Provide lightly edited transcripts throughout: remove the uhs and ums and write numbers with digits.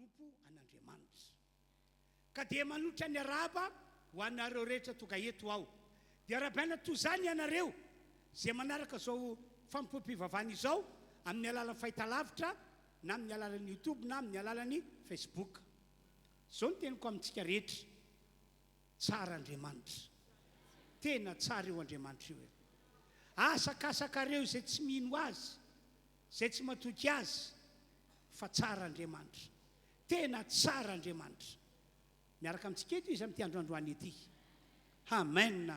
manompo an'Andriamanitra. Ka dia manotra ny arahaba ho anareo rehetra toga eto ao. Dia rabaina toy izany ianareo zay manaraka zao fampompivavana izao amin'ny alalan'ny fahitalavitra na amin'ny alalan'ny YouTube na amin'ny alalan'ny Facebook. Zao ny teniko amintsika rehetra, tsara Andriamanitra, tena tsara eo Andriamanitra io. Asakasakareo izay tsy mino azy, izay tsy matoky azy, fa tsara Andriamanitra, tena tsara Andriamanitra. Miaraka amintsika eto izy amin'ity androandroany ity. Amen.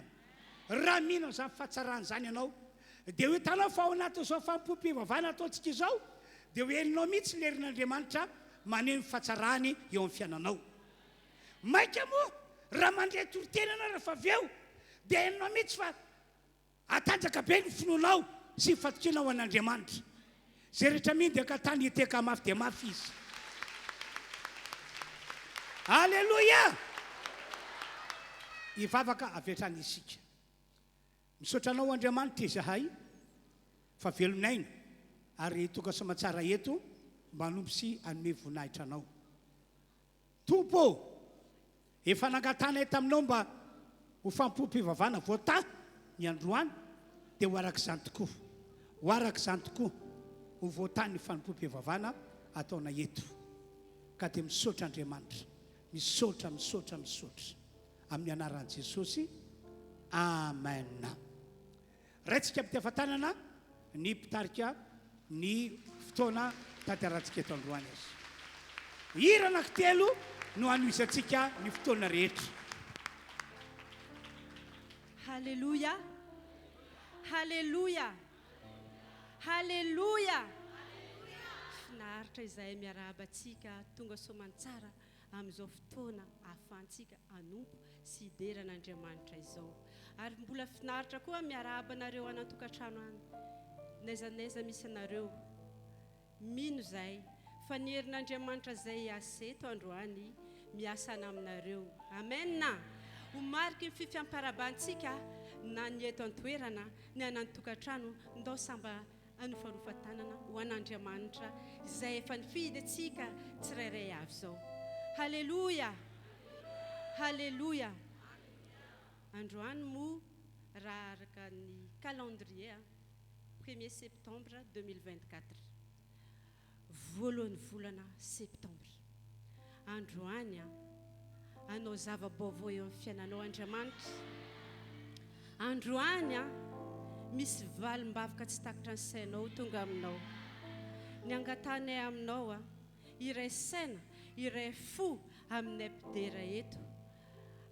Raha mino izany fahatsarana izany ianao, dia hoe hitanao fa ao anatin'izao fampompivavana ataontsika izao, dia ho helinao mihitsy lerin'Andriamanitra maneho ny fahatsarany eo amin'ny fiainanao. Maika moa raha mandray torotenana rehefa avy eo, dia helinao mihitsy fa atanjaka be ny finoanao sy ny fatokinao an'Andriamanitra. Zay rehetra mindy ka tany hiteka mafy dia mafy izy. Alleluia! Ivavaka avetrany isika. Misaotranao Andriamanitra izahay fa velonaina ary toka somatsara eto manompo sy anome voninahitra anao. Tompo, efa nangatana eto aminao mba ho fampompivavana voata ny androany, dia ho arak'izany tokoa. Ho arak'izany tokoa ho voatany ny fampompivavana ataona eto. Ka dia misaotra Andriamanitra, misaotra amin'ny anaran'i Jesosy. Amen. Raintsika mpitiafatanana ny mpitarika ny fotoana tanterantsika eto androany azy. Hira anankitelo no anoisantsika ny fotoana rehetra. Halleluja, halleluja, halleluja. Finaritra izay miarabantsika tonga soamantsara amin'izao fotoana ahafahantsika anompo sy hideran'Andriamanitra izao. Ary mbola finaritra koa miarabanareo anatokantrano any, naizanaiza misy anareo mino zay fa ny herin'Andriamanitra zay aseto androany miasana aminareo. Amen. Ho mariky ny fifiamparabantsika na ny eto an-toerana ny anatokantrano, ndao samba anofarofatanana ho an'Andriamanitra izay efa nifidy atsika tsirairay avy zao. Halleluja, halleluja. Androany mo raha araka ny calendrier 1er septembre 2024, voalohany volana septembre. Androany anao zava-baovao eo amin'ny fiainanao Andriamanitra. Androany misy valim-bavaka tsy takatra ny sainao tonga aminao. Ny angatanay aminao iray saina, iray fo amin'ny epidera eto.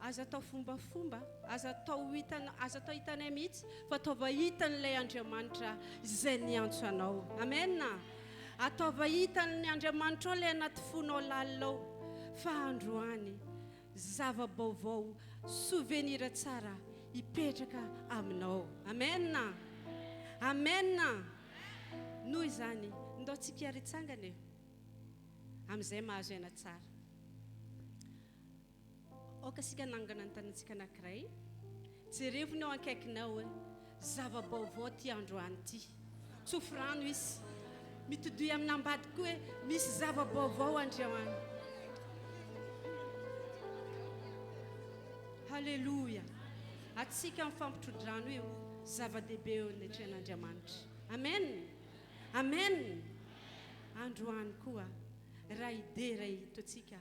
Aza atao fombafomba, aza atao hitanay mihitsy, fa ataova hitan'ilay Andriamanitra izay niantso anao. Amen. Ataova hitan'ny Andriamanitra ilay anaty fonao lalinao. Fa androany zava-baovao, souvenir tsara hipetraka aminao. Amen. Amen. Noho izany ndao tsika ritsangana eo amin'izay mahazo aina tsara. Okasika nangana ny tanantsika anankiray, jerevony ao ankaikinao zava-baovao ty androany ty. Tsofrano izy mitodoy amin'ambady koa misy zava-baovao Andriamanitra. Halleluja. Atsika mifampitrodrano io zava-dehibe eo anatrehan'Andriamanitra. Amen. Amen. Androany koa raha idera hitotsika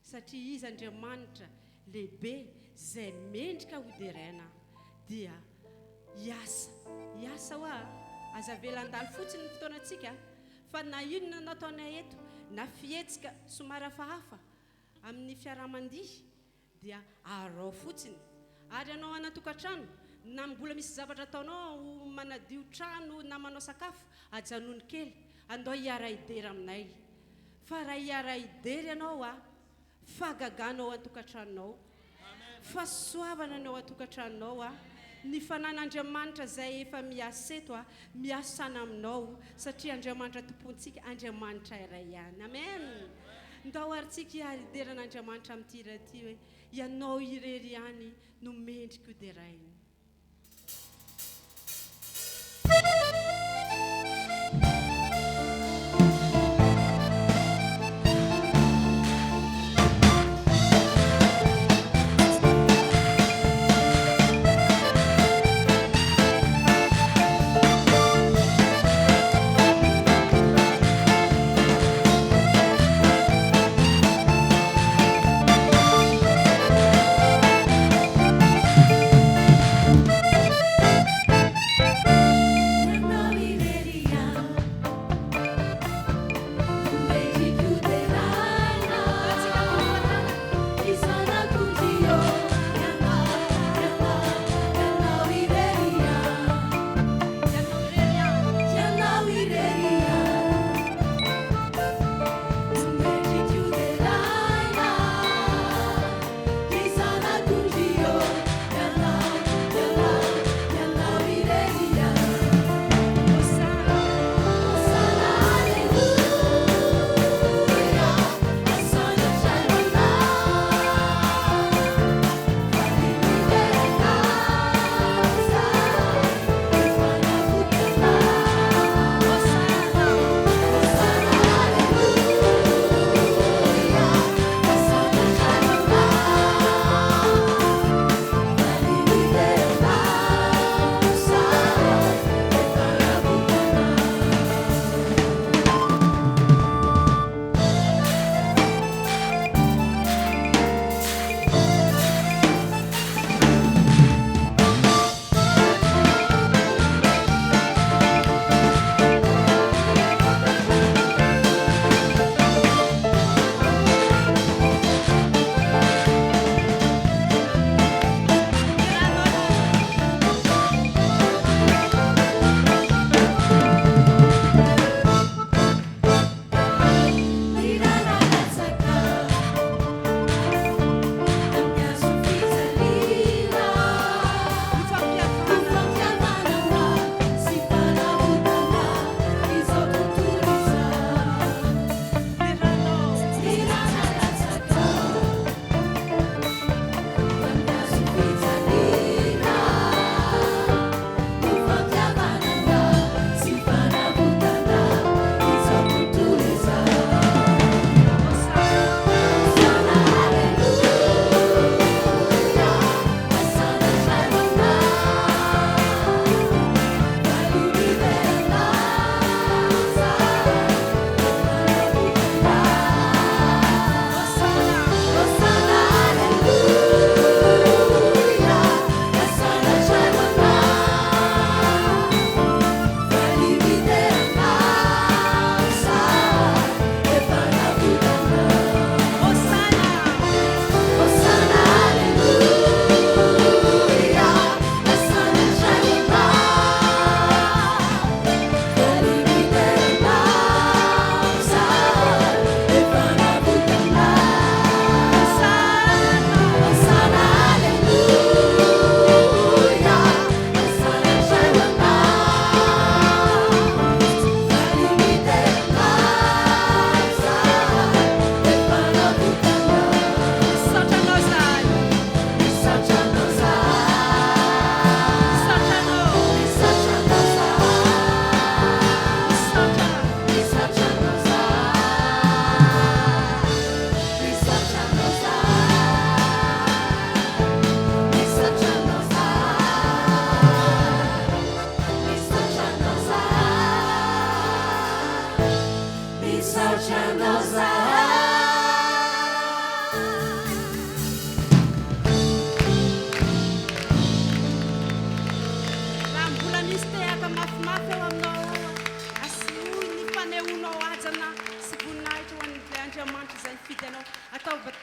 satria izy Andriamanitra lehibe zay mendrika ho deraina dia iasa hoa aza velan-dalo fotsiny ny fotoanatsika, fa na inona nataonay eto na fihetsika somary hafahafa amin'ny fiaramandihy dia arao fotsiny. Ary anao anatokantrano na mbola misy zavatra ataonao manadio trano na manao sakafo, ajanony kely andao hiara idera aminay. Fa raha hiara idera ianao fagaganao atokantranonao, fahasoavana anao atokantranonao, ny fanan'Andriamanitra zay efa miaseto miasana aminao satria Andriamanitra tompontsika, Andriamanitra iray ihany. Amen. Ndao aritsika hiaderan'Andriamanitra amin'ity raha ity hoe ianao irery ihany no mendrika ho derainy.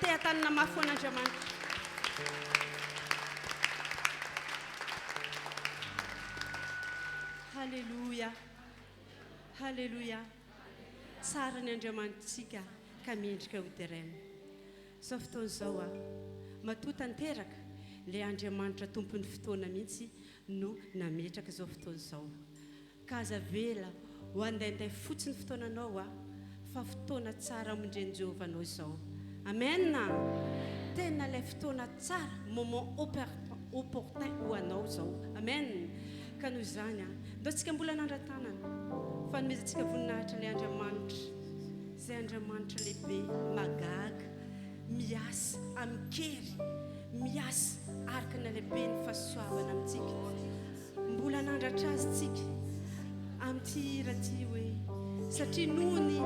sehatanina mafy an'Andriamanitra. Halleluja, halleluja. Tsara ny Andriamanitsika ka mendrika ho terena. Zao fotoana zao matoa tanteraka le Andriamanitra tompon'ny fotoana mihitsy no nametraka zao fotoana zao. Ka aza vela ho andainday fotsiny fotoananao fa fotoana tsara amindreny Jehovah anao zao. Amen. Tena ilay fotoana tsara, moment opportun ho anao zao. Amen. Ka noho izany ndao tsika mbola nandra-tanana fanomezantsika voninahitra ilay Andriamanitra, izay Andriamanitra lehibe, magaga, miasa amikery, miasa araka ny lehibe ny fahasoavana amintsika. Mbola nandratra azy tsika amin'ity rahaty hoe satria noho ny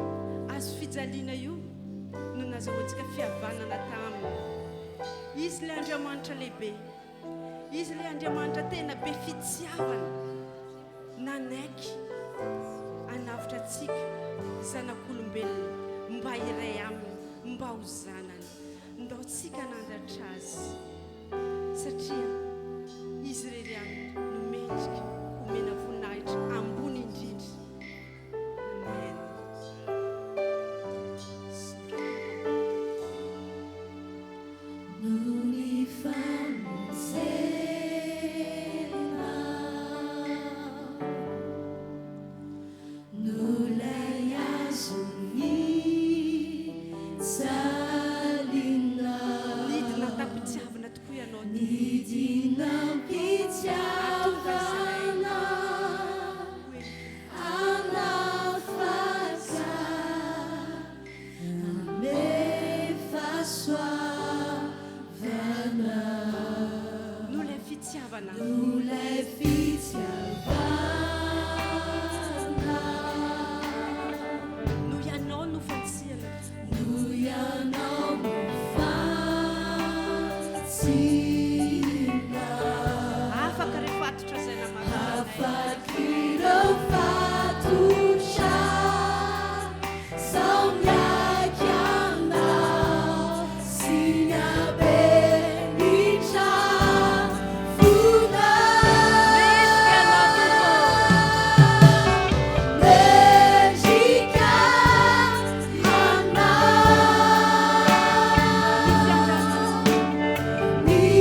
azo fijaliana io no nazahoantsika fihavanana taminy. Izy ilay Andriamanitra lehibe, izy ilay Andriamanitra tena be fitiavana, nanaiky anavitra antsika zanak'olombelona mba iray aminy, mba ho zanany. Ndao tsika nandatra azy satria izy irery aminy no mendrika homena voninahitra ambony indrindra. Amen. Ni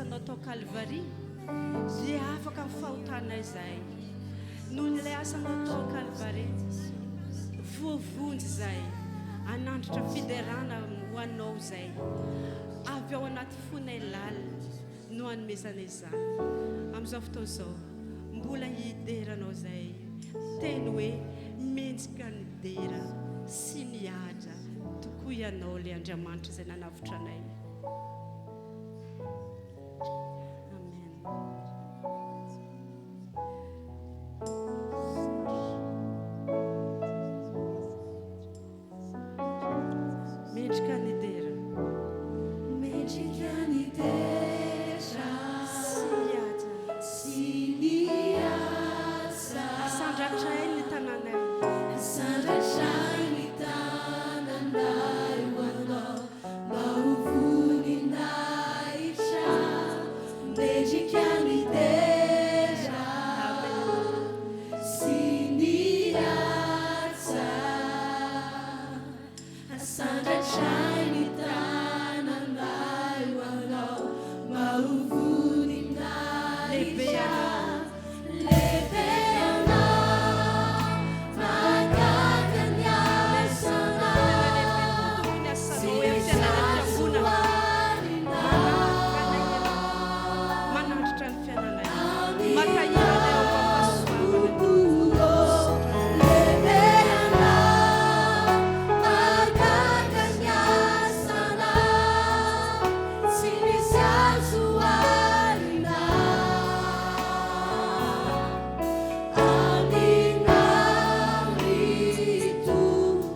asanao tao Calvary dia afaka mifahotana izay noho n'ilay asanao tao Calvary voavonjy izay anandritra fiderana ho anao izay avy ao anaty fonay lalina no hanomezana izany amin'izao fotoana izao mbola hideranao izay teny hoe mendrika ny dera sy mihaja tokoa ianao ilay Andriamanitra izay nanavotra anay. Amen. Mendrika ny dera, mendrika ny dera sy mihaja, asandratray ny tanànay, asandratray ny tanànay ho anao mba ho voninahitra. Mendrika ny dera sy mihaja, asandratray ny tanànay ho anao mba ho voninahitra. Lehibe anao, mahagaga ny asanao, sy misy azo arinao. manandritra ny fiainanay, matahiranay ao ampahasoavana. Lehibe anao, mahagaga ny asanao, sy misy azo arinao. Aminao itoboa.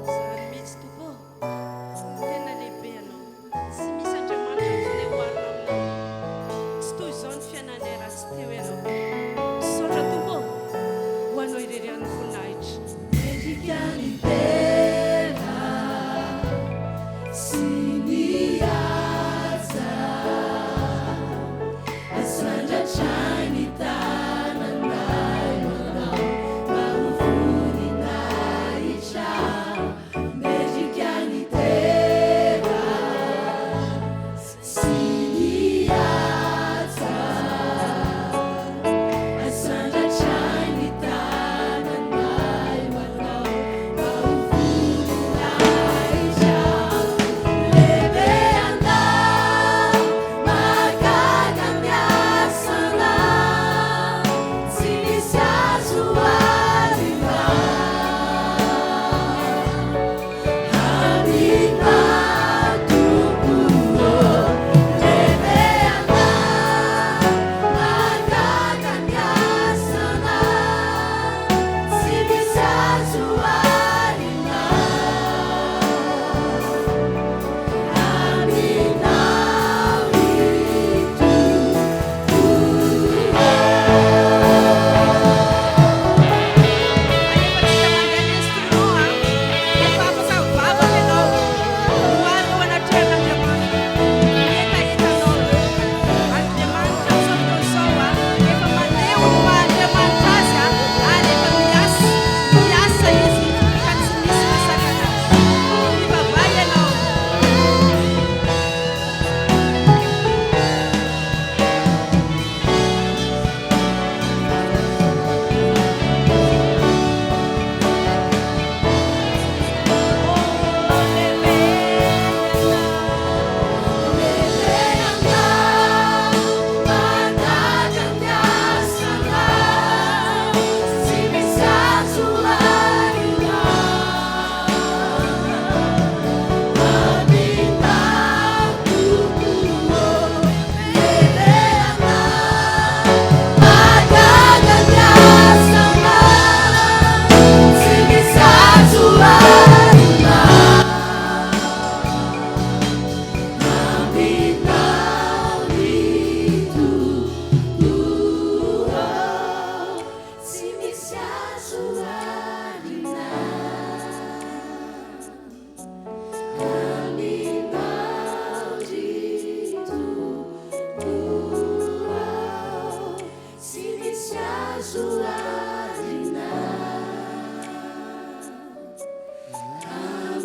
Zany mihitsy tokoa tena lehibe anao, tsy misy Andriamanitra amin'izay oharina aminao, tsy toy izao ny fiainanay raha tsy teo ianao. Misaotra tokoa ho anao ireran'ny voninahitra. Mendrika ny dera sy mihaja, asandratray ny tanànay ho anao mba ho voninahitra. Mendrika ny dera sy mihaja, asandratray ny tanànay ho anao mba ho voninahitra. Lehibe anao, mahagaga ny asanao, tsy misy azo arinao. Aminao tokoa. Lehibe anao, mahagaga ny asanao, tsy misy azo arinao.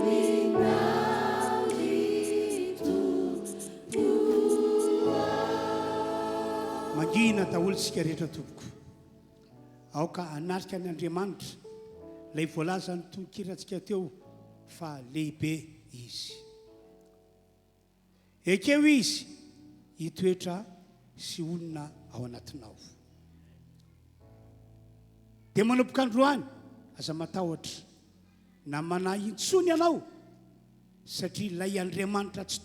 Aminao daholo sika rehetra tompoko aoka anarika ny Andriamanitra lay voalaza ny tonkirantsika teo fa lehibe izy ekeo izy hitoetra sy olona ao anatinao dia manomboka androany aza matahotra na manahintsony anao satria lay Andriamanitra tsy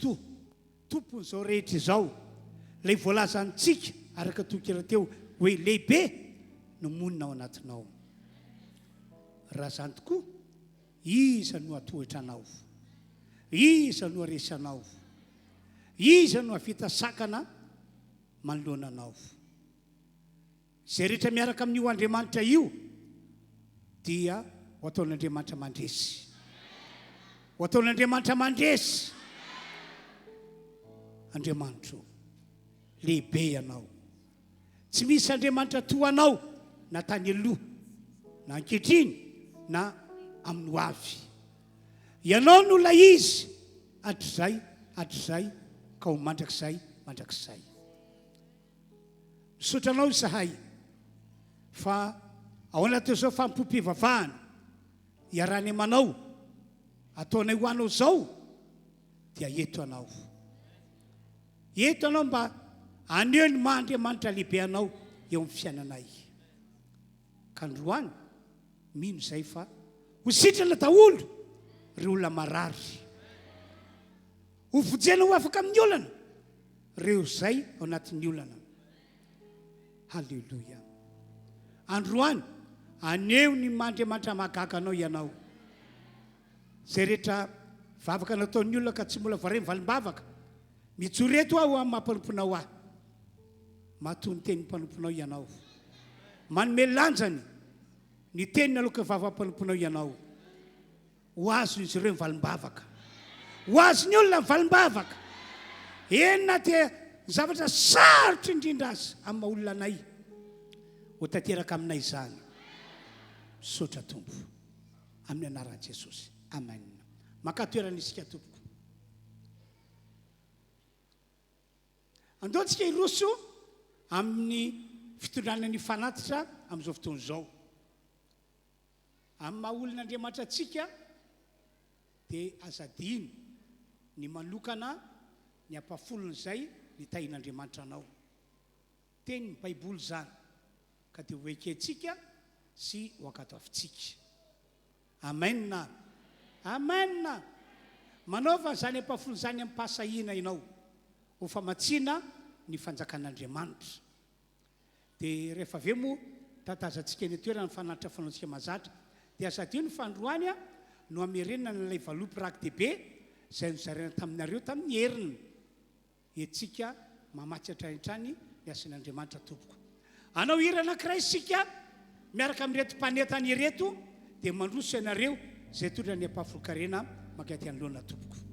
tompony izao rehetra izao lay voalazantsika araka tonkira teo hoe lehibe no monina ao anatinao raha zany tokoa iza no atoetra anao iza no aresanao iza no avita sakana manoloana anao zay rehetra miaraka amin'io Andriamanitra io dia ho ataon'Andriamanitra mandresy ho ataon'Andriamanitra mandresy Andriamanitra lehibe ianao tsy misy Andriamanitra toa anao na tany aloha na ankehitriny na amin'ny ho avy ianao no la izy hatrizay ka ho mandrakizay misotranao zahay fa ao anatin'izao fampompivavahana iarany amanao ataonay ho anao zao dia eto anao mba aneo ny maha-Andriamanitra lehibe anao eo amin'ny fiainanay ka androany mino izay fa ho sitrana daholo ry olona marary ho vojena ho afaka amin'ny olana reo zay ao anatin'ny olana halleloia androany aneo ny maha-Andriamanitra mahagaga anao ianao zay rehetra vavaka nataon'ny olona ka tsy mbola voareny valim-bavaka mijoreto aho amin'ny mampanomponao ahy mahatony teny mpanomponao ianao manome lanjany ny teniny aloka vava-mpanomponao ianao ho azo izy ireo valim-bavaka ho azo ny olona valim-bavaka enina dia zavatra sarotra indrindra azy amin'ny maha-olona anay ho tanteraka aminay izany misaotra tompo amin'ny anaran'i Jesosy amen makatoerana isika tompoko andeontsika iroso amin'ny fitondranany fanatitra amin'izao fotoana izao amin'ny maha-olon'Andriamanitra antsika dia azadino ny manokana ny ampafolony izay ny tahin'Andriamanitra anao teny ny Baiboly zany ka dia ho ekentsika sy ho ankatoavintsika amen manaova zany ampafolony zany amin'ny mpasahina ianao ho famatsiana ny fanjakan'Andriamanitra dia rehefa avy eo moa tatazantsika ny toerana ny fanatitra fanaontsika mazatra dia azadio ny fandroany no amerenana n'ilay valopy raky-dehibe izay nozaraina taminareo tamin'ny heriny etsika mamatsy hatranitrany miasan'Andriamanitra tompoko anao hira anankiray isika miaraka amin'reto mpanetany ireto dia mandroso ianareo zay tondra ny ampahafolokarena mankaty anoloana tompoko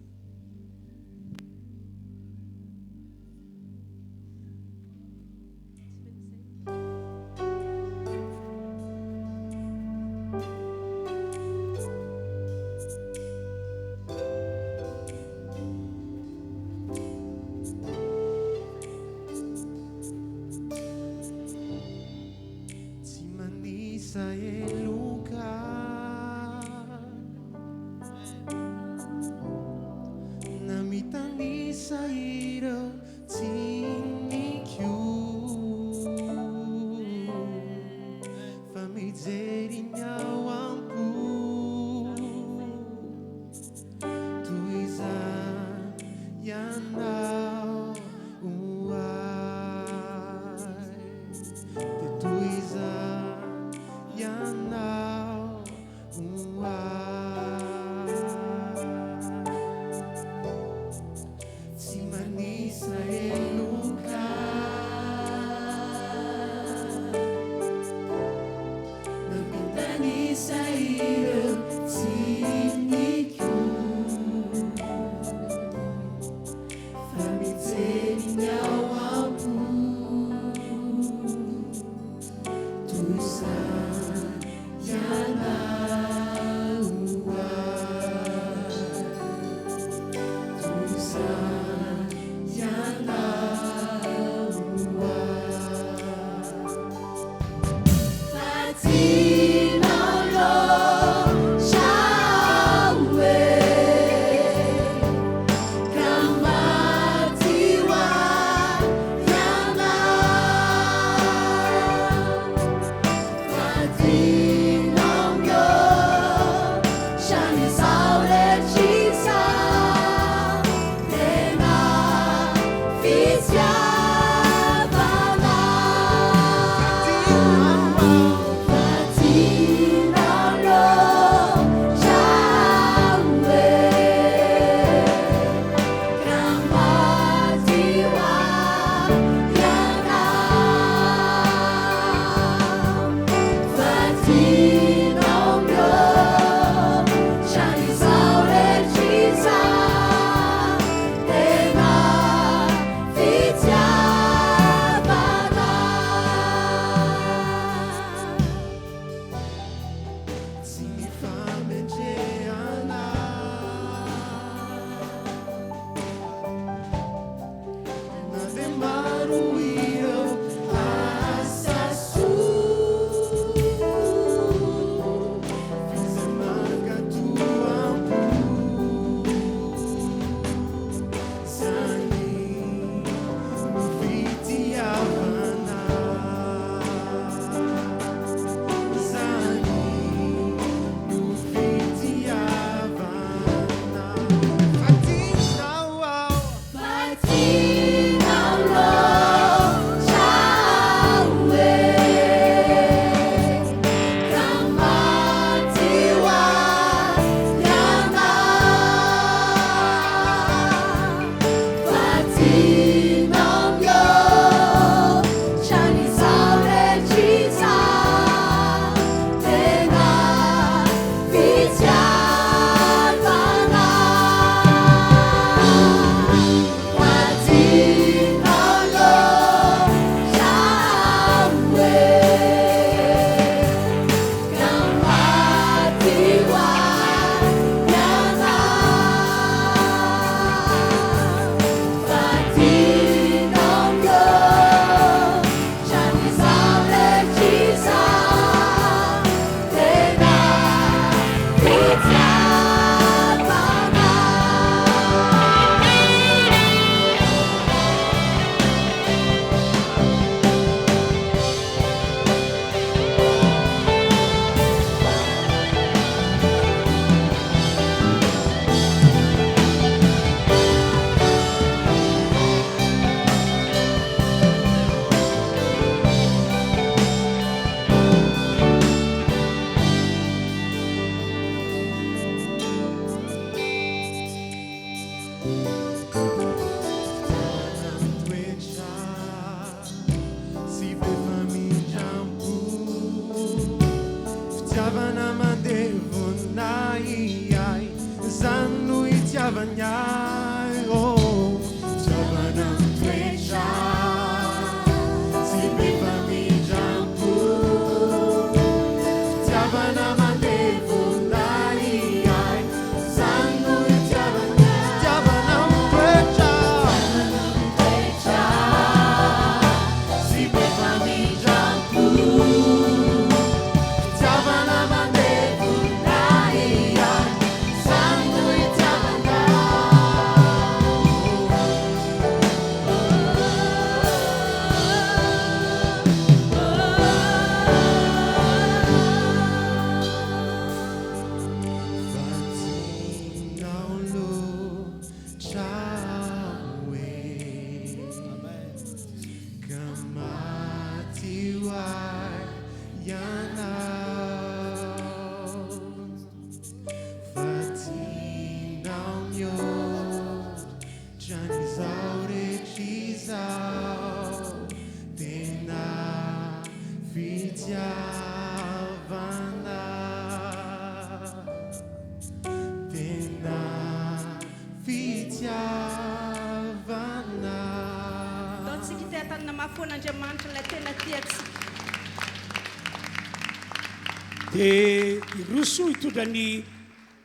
dia iroso hitondrany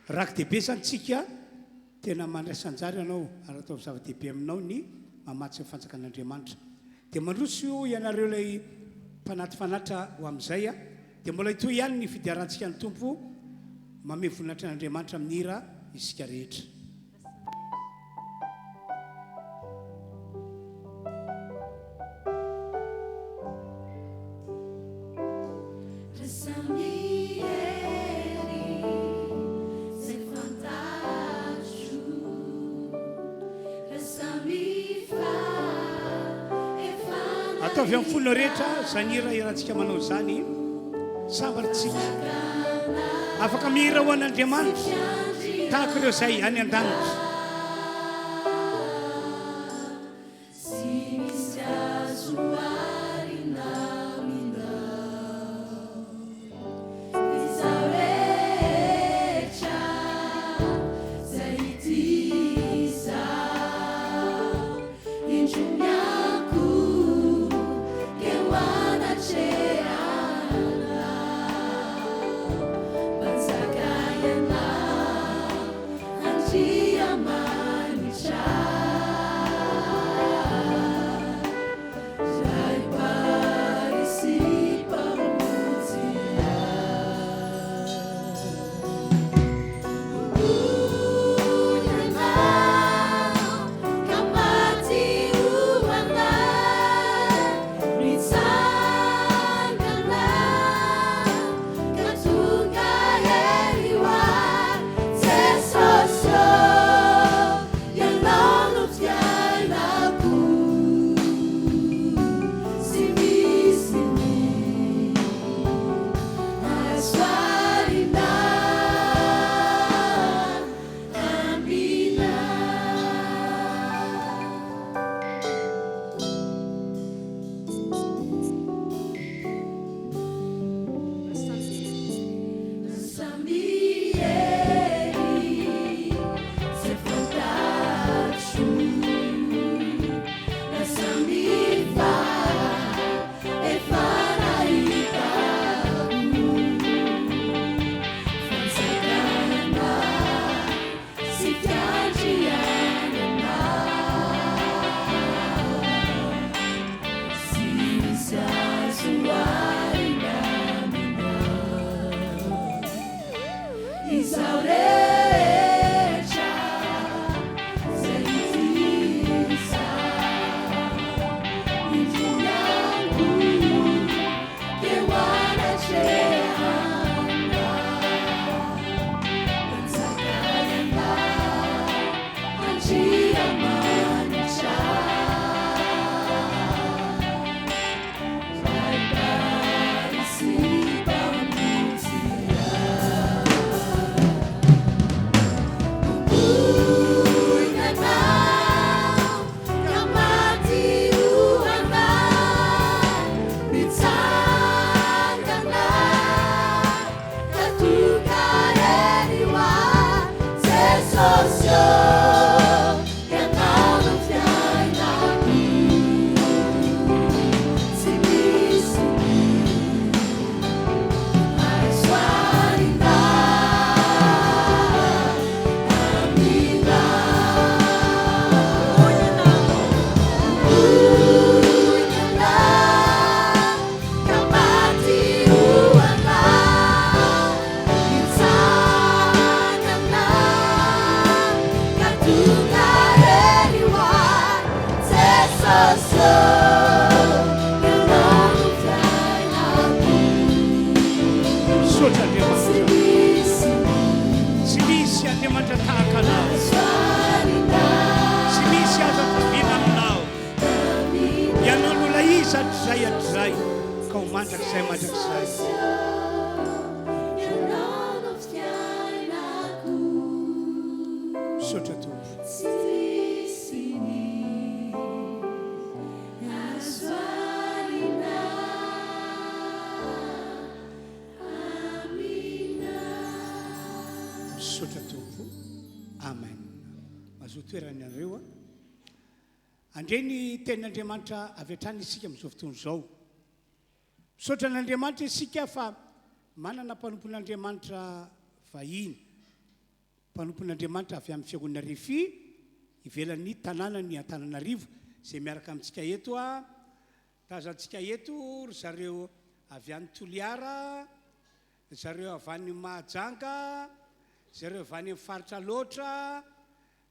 rakidehibe zanytsika tena mandraisanjary ianao ary atao zava-dehibe aminao ny mamatsy ny fanjakan'andriamanitra dia mandroso io ianareo ilay mpanaty fanatra ho amin'izay a dia mbola ito ihany ny fidiarantsika ny tompo mame voninahitra n'andriamanitra amin'ny hira isika rehetra. Ataovy amin'ny fonao rehetra zany hira irantsika manao zany sambaritsika afaka mihira ho an'Andriamanitra tahaka ireo zay any an-danitra. Tia mandrakizay mandrakizay sotra tompo sotra tompo amen mazoa toerany anareo a andre ny tenin'andriamanitra avy hatrany isika amin'izao fotoana izao misaotra n'andriamanitra isika fa manana mpanompon'andriamanitra vahiny mpanompon'andriamanitra avy amin'ny fiangonana Refy ivelan'ny tanàna ny Antananarivo izay miaraka amintsika eto a tazantsika eto ry zareo avy any Toliara zareo avy any Mahajanga zareo avy any amin'ny faritra loatra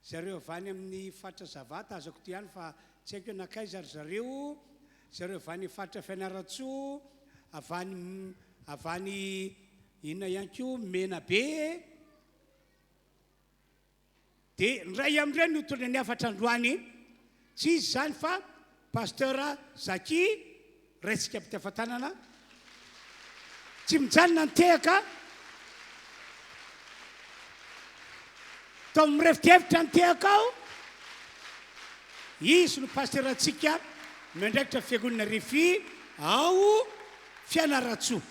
zareo avy any amin'ny faritra Zavata azako ty ihany fa tsy haiko anakaiza ry zareo avy any amin'ny faritra Fianaratsoa avy any inona ihany koa Menabe dia ndray amin'ireny no tondra ny afatra androany tsy izy zany fa pasteur Zaki resika mpitefatanana tsy mijanona nitehaka tao mirefitrevitra nitehaka ao izy no pasteur atsika mandraikitra fiangonana Refy ao Fianaratsoa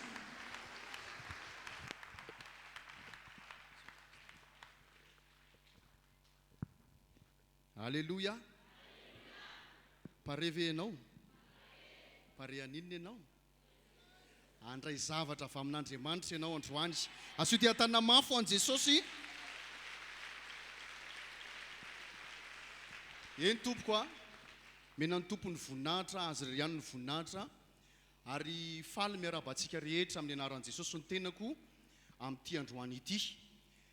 Alléluia. Pare ve ianao? Pare aninona ianao? Andray zavatra avy amin'Andriamanitra ianao androany. Aso ty hatana mafy ho an' Jesosy. Eny tompoko a, mena ny tompony voninahitra, azy ry ihany ny voninahitra. Ary faly miarabantsika rehetra amin'ny anaran'i Jesosy ny tenako amin'ity androany ity.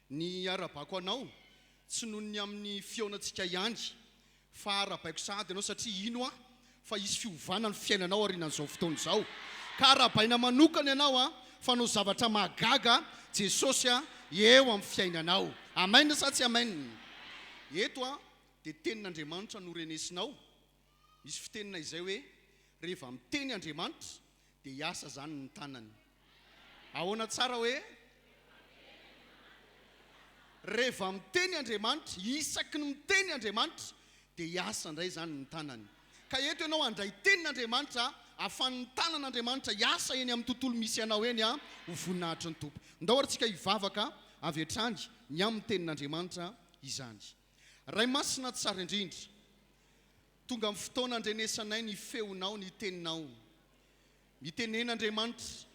Ny arabako anao tsy noho ny amin'ny fionatsika ihany fa arabaiko sahady ianao satria ino a fa isy fiovana ny fiainanao aorianan'izao fotoana izao ka arabaina manokana ianao a fa no zavatra mahagaga Jesosy a eo amin'ny fiainanao. Amen sa tsy amen? Eto a dia tenin'Andriamanitra no renesinao. Misy fitenina izay hoe rehefa miteny Andriamanitra dia hiasa zany ny tanany. Ahoana tsara hoe rehefa miteny Andriamanitra, isaky ny miteny Andriamanitra dia hiasa indray zany ny tanany. Ka eto ianao andray tenin'Andriamanitra ahafahan'ny tanan'Andriamanitra hiasa eny amin'ny tontolo misy ianao eny a ho voninahitra ny tompo. Ndao ary tsika hivavaka avy hatrany ny amin'ny tenin'Andriamanitra izany. Ray masina tsara indrindra, tonga amin'ny fotoana andrenesanay ny feonao, ny teninao. Mitenen'Andriamanitra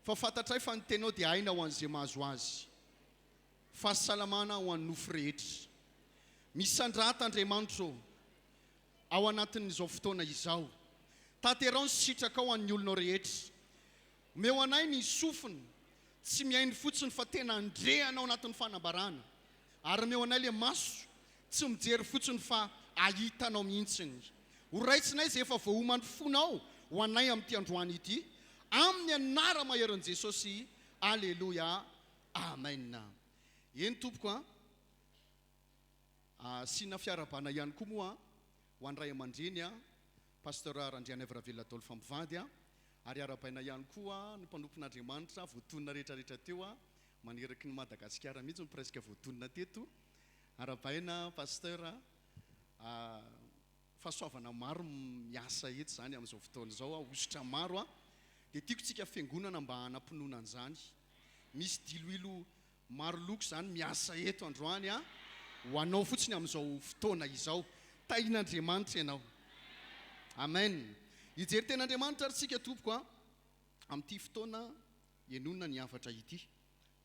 fa fantatray fa ny teninao dia aina ho an'izay mahazo azy. Fahasalamana ho an'ny nofo rehetra. Misandrata Andriamanitra ao anatin'izao fotoana izao. Tanterao ny sitraka ao an'ny olonao rehetra. Meo anay ny sofiny, tsy miainy fotsiny fa tena andrehanao anatin'ny fanambarana. Ary meo anay le maso, tsy mijery fotsiny fa ahitanao mihitsiny. Ho raitsinay izay efa voaomany fonao ho anay amin'ity androany ity. Amin'ny anara maheran'i Jesosy. Alleluia. Amen. Eny tompoko a sina fiarabana ihany koa moa ho andray aman-dreny a pasteur Randriana Evravela Dolo Fambivady a ary arabaina ihany koa ny mpanompon'Andriamanitra voatonina rehetrarehetra teo a maneraky ny Madagasikara mihitsy presque voatonina teto. Arabaina pasteur fahasoavana maro miasa eto zany amin'izao fotoana izao a, ositra maro a dia tiako tsika fiangonana mba hanampinoana an'izany. Misy diloilo maro loko zany miasa eto androany a ho anao fotsiny amin'izao fotoana izao. Tahin'Andriamanitra ianao. Amen. Hijery ten'Andriamanitra ary tsika tompoko a amin'ity fotoana enonina ny afatra ity.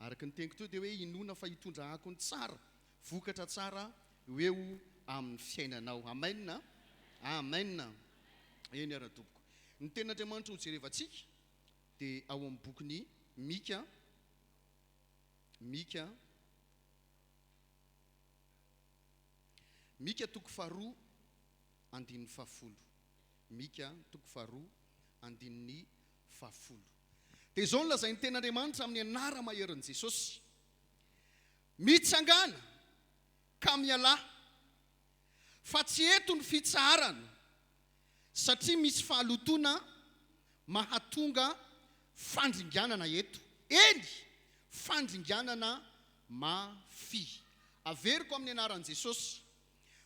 Araka ny teniko teo dia hoe inona fa hitondra akony tsara, vokatra tsara eo amin'ny fiainanao. Amen. Amen. Eny ara tompoko. Ny ten'Andriamanitra ho jerevantsika dia ao amin'ny bokyny Mika toko faharoa andininy fahafolo. Mika toko faharoa andininy fahafolo. Dia izao no lazain'ny ten'Andriamanitra amin'ny anara maheran'i Jesosy. Mitsangana ka miala fa tsy eto ny fitsarana satria misy fahalotona mahatonga fandringanana eto. Eny fandringanana mafy. Averiko amin'ny anaran'i Jesosy.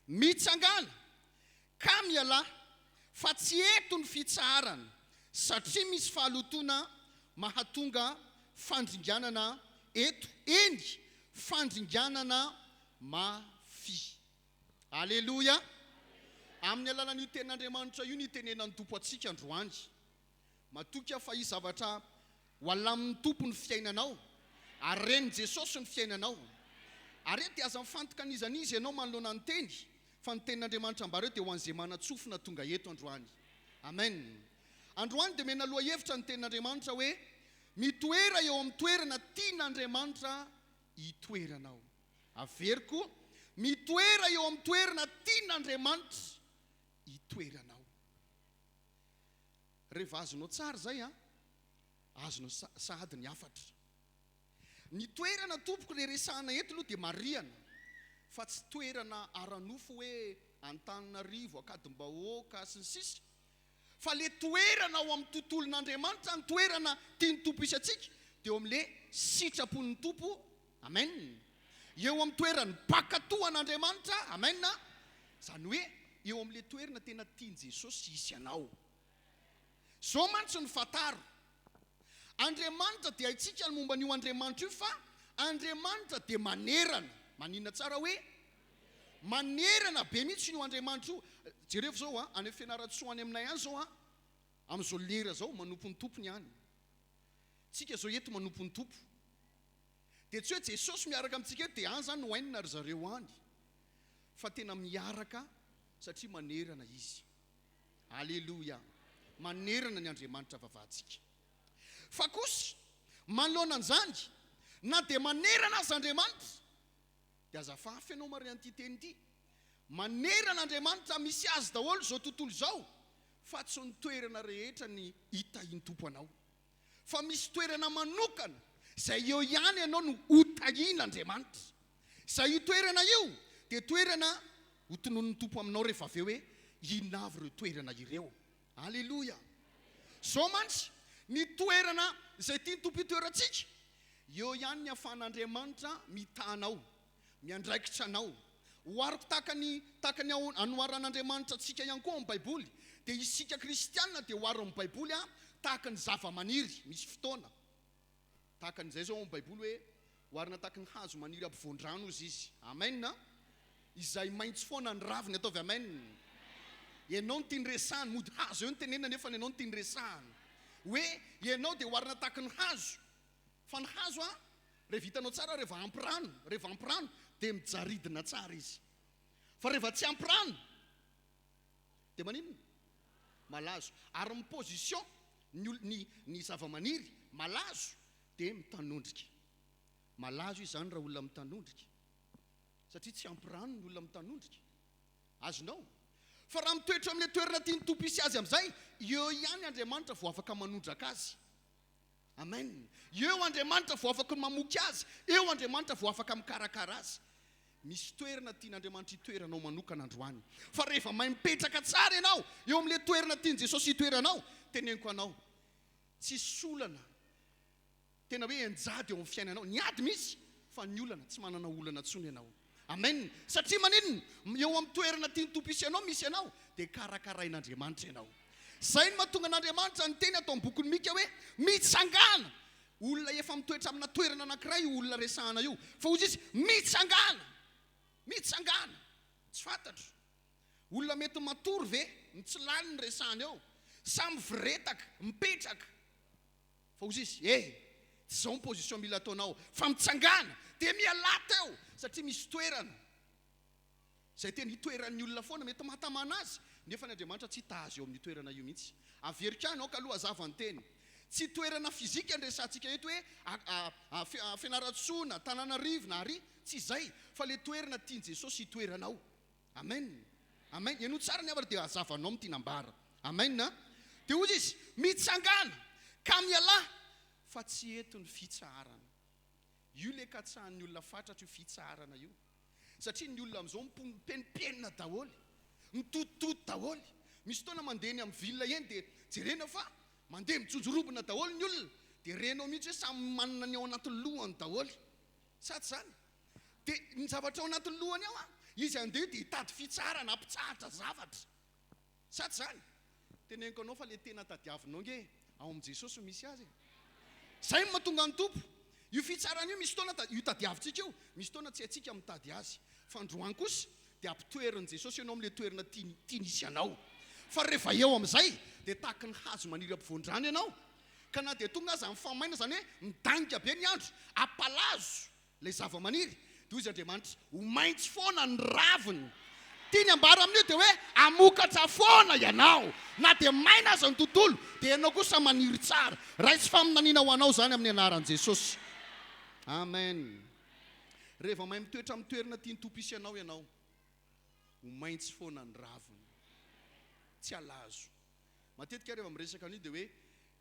Mitsangana ka miala fa tsy eto ny fitsarana satria misy fahalotona mahatonga fandringanana eto. Eny fandringanana mafy. Alleluia. Amin'ny alalan'io tenin'Andriamanitra io ny tenenan'ny Tompo atsika androany. Matoka fa i zavatra ho alamin'ny Tompo ny fiainanao, ary reny Jesosy ny fiainanao. Ary ety aza mifantoka an'izan'izy ianao manoloana ny teny, fa ny tenin'Andriamanitra mbareo dia ho an'izay manatsofina tonga eto androany. Amen. Androany dia mena loha hevitra ny tenin'Andriamanitra hoe mitoera eo amin'ny toerana tian'Andriamanitra hitoeranao. Averiko, mitoera eo amin'ny toerana tian'Andriamanitra hitoeranao. Rehefa azonao tsara zay azonao sahady ny afatra. Ny toerana tompoko le resahana eto aloha dia mariana, fa tsy toerana aranofo hoe Antananarivo, Akadimbahoaka sy ny sisa, fa le toerana ao amin'ny tontolon'Andriamanitra, ny toerana tiany Tompo isy atsika dia eo amin'le sitrapon'ny Tompo. Amen. Eo amin'ny toerany pakatohan'Andriamanitra. Amen. Zany hoe eo amin'le toerana tena tiany Jesosy isy anao. Zao mantsy ny fataro. Andriamanitra dia haitsika ny momba n'io Andriamanitra io, fa Andriamanitra dia manerana. Manina tsara hoe manerana be mihitsy n'io Andriamanitra io. Jereo zao any amin'ny fianaratsoany aminay any zao amin'izao lera zao manompo ny tompony any. Tsika zao eto manompo ny Tompo. Dia tsy hoe Jesosy miaraka amintsika eto dia any zany no hainina ry zareo any, fa tena miaraka satria manerana izy. Alleluia. Manerana ny Andriamanitra vavahantsika. Fa kosa manoloana an'izany, na dia manerana azy Andriamanitra, dia azafafy ianao mary an'ity teny ity. Manerana Andriamanitra misy azy daholo zao tontolo zao, fa tsy ny toerana rehetra ny hitahiany Tompo anao, fa misy toerana manokana izay eo ihany ianao no hotahian'Andriamanitra. Izay io toerana io dia toerana hotonon'ny Tompo aminao rehefa avy eo hoe inona avy ireo toerana ireo. Alleluia. Zao mantsy ny toerana izay tiany Tompo hitoerantsika, eo ihany ny ahafahan'Andriamanitra mitanao, miandraikitra anao. Hoariko tahaka ny anoharan'Andriamanitra atsika ihany koa amin'ny Baiboly, dia isika kristianina dia hoaro amin'ny Baiboly tahaka ny zava-maniry. Misy fotoana tahaka n'izay zao amin'ny Baiboly hoe hoarina tahaka ny hazo maniry ampovoan-drano izy. Amen. Izay maitso foana ny raviny ataovy. Amen. Ianao no tiany resahany, mody hazo eo ny tenena nefa ianao no tiany resahany. Hoe ianao dia hoarina tahaka ny hazo, fa ny hazo rehefa vitanao tsara rehefa ampy rano dia mijaridina tsara izy. Fa rehefa tsy ampy rano dia maninona? Malazo. Ary ny position ny zava-maniry malazo dia mitanondrika. Malazo izy zany raha olona mitanondrika, satria tsy ampy rano ny olona mitanondrika. Azonao. Fa raha mitoetra amin'ilay toerana tiany Tompo isy azy amin'izay, eo ihany Andriamanitra vao afaka manondraka azy. Amen. Eo Andriamanitra vao afaka mamoky azy, eo Andriamanitra vao afaka mikarakara azy. Misy toerana tian'Andriamanitra hitoeranao manokana androany. Fa rehefa mahay mipetraka tsara ianao eo amin'ilay toerana tiany Jesosy hitoeranao, teneniko anao, tsy solana, tena hoe enjady eo amin'ny fiainanao. Ny ady misy, fa ny olana tsy manana olana tsony ianao. Amen. Satria maninona? Eo amin'ny toerana tiany Tompo isy ianao misy ianao, dia karakarain'Andriamanitra ianao. Zay ny mahatonga an'Andriamanitra ny teny atao amin'ny bokin'ny Mika hoe mitsangana. Olona efa mitoetra amina toerana anankiray olona resahana io, fa hozy izy mitsangana. Mitsangana. Tsy fantatro. Olona mety matory ve? Tsy lany ny resahana eo. Samy viretaka, mipetraka. Fa hozy izy, tsy zao ny position mila ataonao, fa mitsangana. Dia mialata eo, satria misy toerana. Zay teny hitoeran'ny olona foana mety mahatamana azy, nefa ny Andriamanitra tsy hitahazy eo amin'ny toerana io mihitsy. Averika anao ka aloha azava ny teny. Tsy toerana fizika andresantsika eto hoe Fianaratsoana, Antananarivo na ary, tsy izay, fa le toerana tiany Jesosy hitoeranao. Amen. Amen. Ianao tsara ny avara dia azavanao amin'ny tinambara. Amen. Dia hozy izy mitsangana ka miala fa tsy eto ny fitsarana. Io le katsahan'ny olona fatratra io fitsarana io. Satria ny olona amin'izao mipenipenina daholo, mitototo daholo. Misy fotoana mandeha ny amin'ny vilona eny dia jerena fa mandeha mijojorobona daholo ny olona dia renao mihitsy hoe samy manana ny ao anatin'ny lohany daholo sady zany dia ny zavatra ao anatin'ny lohany ao izy andeha dia hitady fitsarana ampitsahatra zavatra sady zany teneniko anao fa le tena tadiavinao nge ao amin'i Jesosy misy azy zay mahatonga ny tompo io fitsarana io misy fotoana io tadiavintsika io misy fotoana tsy haitsika mitady azy fa androany kosa dia ampitoerany Jesosy ianao amin'ile toerana tianisy anao fa rehefa eo amin'izay dia tahaka ny hazo maniry ampivoandrano ianao ka na dia tonga aza mifamaina zany hoe midanika be ny andro apalazo ilay zava-maniry dia izy Andriamanitra ho maitso foana ny raviny tiany ambara amin'io dia hoe amokatra foana ianao na dia maina aza ny tontolo dia ianao kosa maniry tsara raisy faminaniana ho anao zany amin'ny anaran'i Jesosy amen rehefa mahay mitoetra amin'ny toerana tiany tompo isy anao ianao ho maitso foana ny raviny tsy alazo matetika rehefa miresaka an'io dia hoe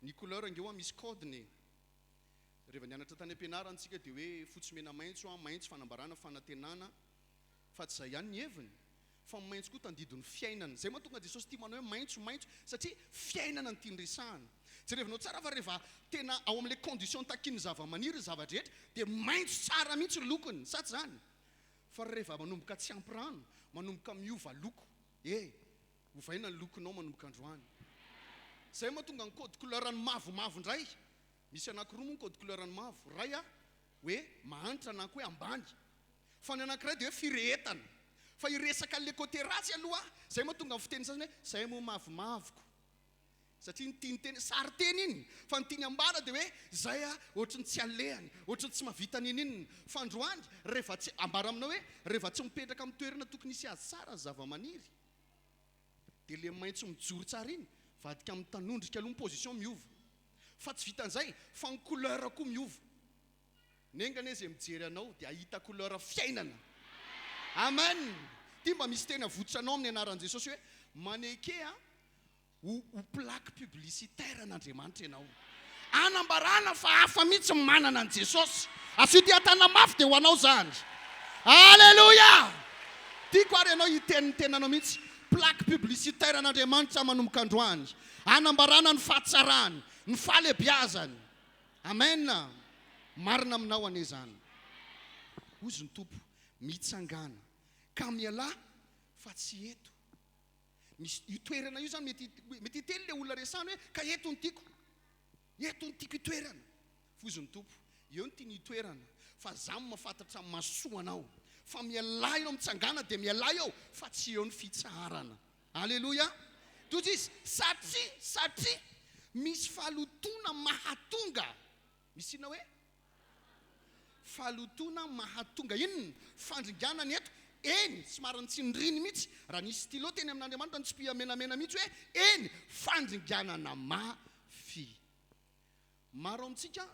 ny couleur angeo misy codeny rehefa nianatra tany am-pianarana antsika dia hoe fotsy mena maitso maitso fanambarana fanantenana fa tsy izay ihany ny heviny fa maitso koa tandidon'ny fiainana zay mahatonga Jesosy tia manao hoe maitso satria fiainana ny tiany resahana jerevanao tsara fa rehefa tena ao amin'ilay condition takin'ny zava-maniry zavatra rehetra dia maitso tsara mihitsy lokony sady zany fa rehefa manomboka tsy ampy rano manomboka miova loko ovaina ny lokonao manomboka androany zay mahatonga ny code couleur-ny mavomavo indray misy anankiroa moa ny code couleur-ny mavo ray hoe mahanitra ananky hoe ambany fa ny anankiray dia hoe firehetana fa iresaka le côté ratsy aloha zay mahatonga ny fiteny sasany hoe zay moa mavomavoko satria ny tiany sary teny iny fa ny tiany ambara dia hoe zay ohatrany tsy alehany ohatrany tsy mahavita nininy fa androany rehefa tsy ambara aminao hoe rehefa tsy mipetraka amin'ny toerana tokony isy azy tsara zava-maniry dia le maitso mijoro tsara iny vadika amin'ny tanondrika aloha ny position miova fa tsy vitan'izay fa ny couleur koa miova nengany izy mijery anao dia ahita couleur fiainana amen tia mba misy tena vototra anao amin'ny anaran'i Jesosy hoe maneke ho plaque publicitaire an'Andriamanitra ianao anambarana fa hafa mihitsy manana an' Jesosy asio tia tana mafy dia ho anao zany alleluia tiako ary ianao hitenitenanao mihitsy plaque publicitaire an'Andriamanitra manomboka androany anambarana ny fahatsarany ny fahalebiazany amen marina aminao ane zany ozy ny tompo mitsangana ka miala fa tsy eto misy itoerana io zany mety hitely le olona resana hoe ka eto ny tiako itoerana fozy ny tompo eo ny tiany itoerana fa za mahafantatra masoanao fa miala ianao mitsangana dia miala eo fa tsy eo ny fitsarana alleluia toy izy satria misy fahalotona mahatonga misy ina hoe fahalotona mahatonga inona fandringanany eto eny somarany tsy niriny mihitsy raha nisy stylo teny amin'Andriamanitra ny tsipia menamena mihitsy hoe eny fandringanana mafy maro amintsika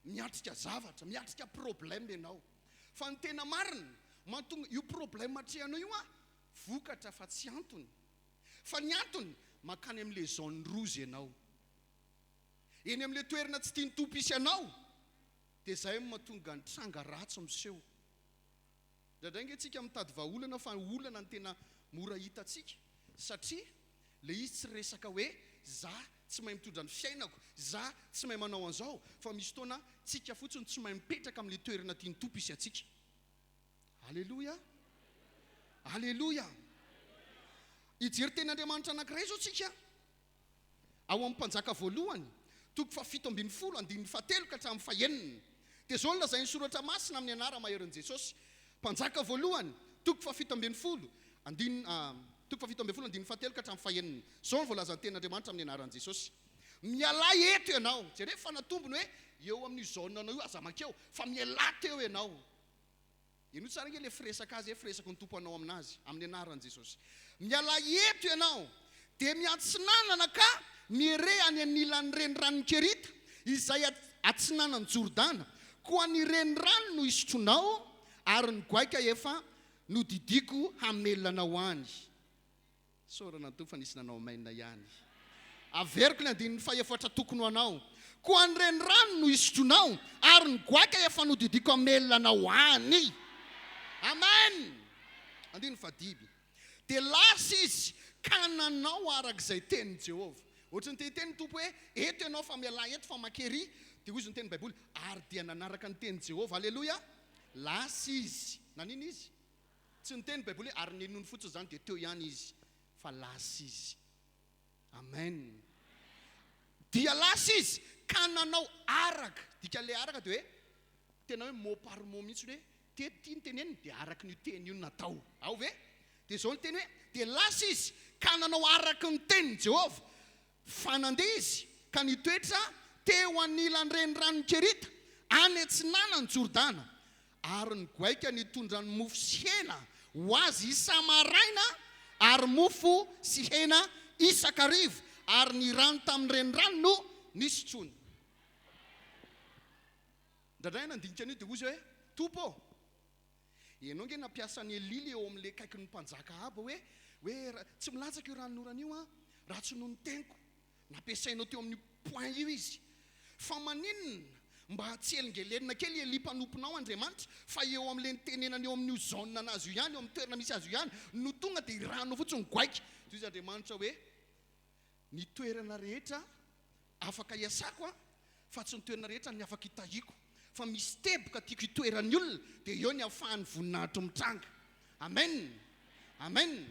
miatrika zavatra miatrika problème ianao fa ny tena marina mahatonga io problème atrehanao io vokatra fa tsy antony fa ny antony makany amin'le zone rouge ianao eny amin'le toerana tsy tiany tompo isy anao dia zay mahatonga ny tranga ratsy miseho ndraindray nge tsika mitady vahaolana fa olana ny tena mora hitatsika satria le izy tsy resaka hoe za tsy mahay mitondra ny fiainako za tsy mahay manao an'izao fa misy fotoana tsika fotsiny tsy mahay mipetraka amin'le toerana tiany tompo isy atsika alleluia ijery ten'Andriamanitra anankiray zao tsika ao amin'ny mpanjaka voalohany toko fa 17:17 ka hatramin'ny 9 dia zao nylazay ny soratra masina amin'ny anara maherin'i Jesosy mpanjaka voalohany toko fa 17 toko fa 17:17 ka hatramin'ny 9 zao ny voalazan'ny ten'Andriamanitra amin'ny anaran'i Jesosy miala eto ianao jery hoe fanatombony hoe eo amin'ny zone anao io azamakeo fa miala teo ianao ino tsara nge le firesaka azy firesaka ny tompo anao aminazy amin'ny anaran'i Jesosy miala eto ianao dia miatsinanana ka mire any anilan'ny renirano Kerita izay atsinanany Jordana koa ny renirano no isotronao ary ny goaika efa nodidiko hamelona ho any sorana tompo fa nisy nanao maina ihany averiko ny andininy faefatra tokony ho anao koa ny renirano no isotronao ary ny goaika efa nodidiko hamelona ho any amen andiny fadiby dia lasa izy ka nanao arak'izay tenin'i Jehovah ohatrany teteny tompo hoe eto ianao fa miala eto fa makery dia hoy izy ny teny baiboly ary dia nanaraka ny teny Jehova aleloia lasa izy nanino izy tsy ny teny baiboly ary nenony fotsiny zany dia teo ihany izy fa lasa izy amen dia lasa izy ka nanao araka dika le araka dia hoe tena hoe mot par mot mihitsy hoe tety ny teneny dia araka ny teny io natao ao ve dia zao ny teny hoe dia lasa izy ka nanao araka ny teny Jehova fa nandeha izy ka nitoetra teo anilan'ny renirano Kerita any atsinanany Jordana ary ny goaika nitondra ny mofo sy hena ho azy isa-maraina ary mofo sy hena isakarivo ary ny rano tamin'ny renirano no nisotroany ndraindray nandinika an'io dia ozy hoe tompo ianao nge nampiasa ny Elily eo amin'le kaiky ny mpanjaka aby hoe tsy milatsaka io ranonorana io raha tsy noho ny teniko nampiasainao teo amin'ny point io izy fa maninona mba tsy elingelenina kely Eli mpanomponao Andriamanitra fa eo amin'le nitenenana eo amin'io zone anazy io ihany eo amin'ny toerana misy azy io ihany no tonga dia rano fotsiny goaika toy izy Andriamanitra hoe ny toerana rehetra afaka iasako fa tsy ny toerana rehetra ny afaka hitahiko fa misy teboka tiako hitoeran'ny olona dia eo ny ahafahany voninahitro mitranga amen amen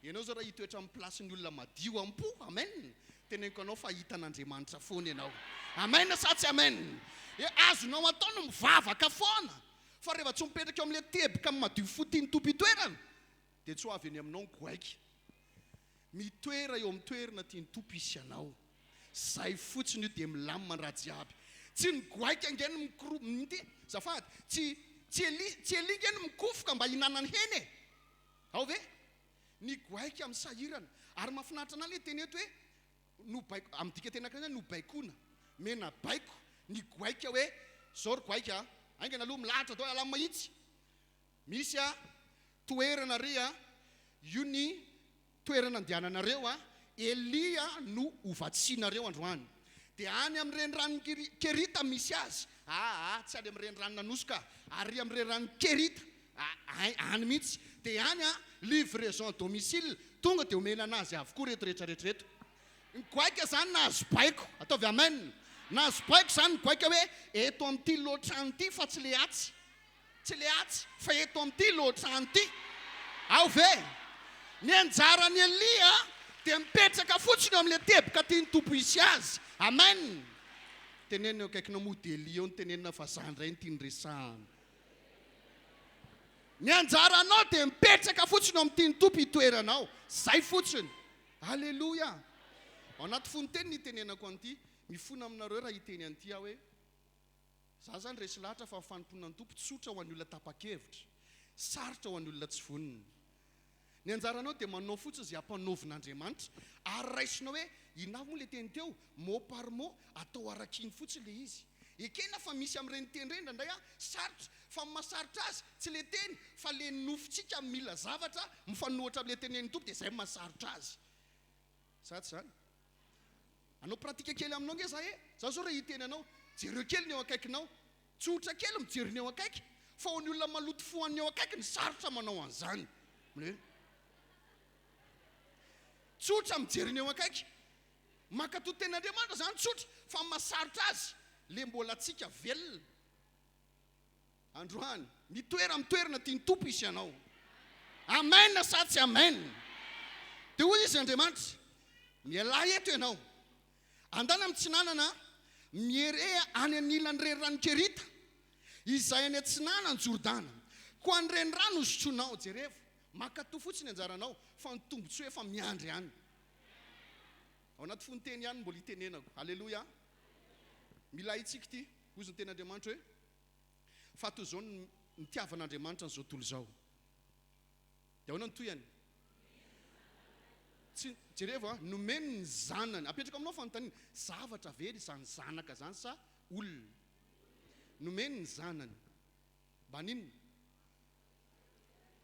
ianao zao raha hitoetra amin'ny plasin'ny olona madio ampo amen teneniko anao fa hitan'Andriamanitra foana ianao amen sa tsy amen azonao atao no mivavaka foana fa rehefa tsy mipetraka eo amin'le teboka amin'ny madio fotiany tompo hitoerana dia tsy ho avy eny aminao ny goaika mitoera eo amin'ny toerana tiany tompo isy anao zay fotsiny io dia milamina ny raha jiaby tsy ny goaika ngeny mikorominty zafady tsy Eli ngeny mikofoka mba hinanany heny e ao ve ny goaika amin'ny sahirana ary mahafinaritra anao le teny eto hoe nobaiko amin'ny dika tena kana nobaikona mena baiko ny goaika hoe zao ry goaika aingana aloha milahatra dao ala mahitsy misy toerana ry io ny toerana andehananareo Elia no ovatsianareo androany dia any amin'ny renirano Kerita misy azy tsy any amin'ny renirano nanosoka ary amin'ny renirano Kerita any mihitsy dia any livraison à domicile tonga dia omena anazy avokoa reto ny goaika zany nahazo baiko ataovy amen nahazo baiko zany ny goaika hoe eto amin'ity lohatrano ity fa tsy le atsy fa eto amin'ity lohatrano ity ao ve ny anjarany Elia dia mipetraka fotsiny eo amin'le teboka tiany tompo isy azy amen tenenina eo akaikinao moa dia Elia eo ny tenenina fa zany ray ny tiany resahana ny anjaranao dia mipetraka fotsiny eo amin'ny tiany tompo hitoeranao zay fotsiny alleloia ao anaty fonoteny ny tenenako an'ity mifona aminareo raha hiteny an'ity aho hoe za zany resy lahatra fa fanomponana ny tompo tsotra ho an'ny olona tapa-kevitra sarotra ho an'ny olona tsy vonina ny anjaranao dia manao fotsiny izay hampanaovin'Andriamanitra ary raisinao hoe inavo moa le teny teo mot par mot atao arakiny fotsiny le izy ekena fa misy amin'ireny teny reny ndray sarotra fa mahasarotra azy tsy le teny fa le nofontsika mila zavatra mifanohitra amin'le tenen'ny tompo dia izay mahasarotra azy sady zany anao pratika kely aminao nge za za zao raha hiteny anao jereo kely ny eo akaikinao tsotra kely mijery ny eo akaiky fa ho ny olona maloto foan'ny eo akaiky ny sarotra manao an'izany tsotra mijery ny eo akaiky makatoa ten'Andriamanitra zany tsotra fa mahasarotra azy le mbola tsika velona androany mitoerana tiany tompo isy anao amen sa tsy amen dia hoy izy Andriamanitra miala eto ianao andana amin'ny tsinanana miere any anilan'ny renirano Kerita izay any atsinanany Jordana ko any renirano osotronao jereva makatoa fotsiny anjaranao fa ny tombontsoa efa miandry ihany ao anaty fonteny ihany mbola hitenenako alleloia mila itsika ity ozy ny ten'Andriamanitra hoe fa toy izao ny tiavan'Andriamanitra n'izao tontolo izao dia ahoana ny toyany tsy jereva nomeny ny zanany apetraka aminao fanontaniana zavatra very izany zanaka zany sa olona nomeny ny zanany mba ninona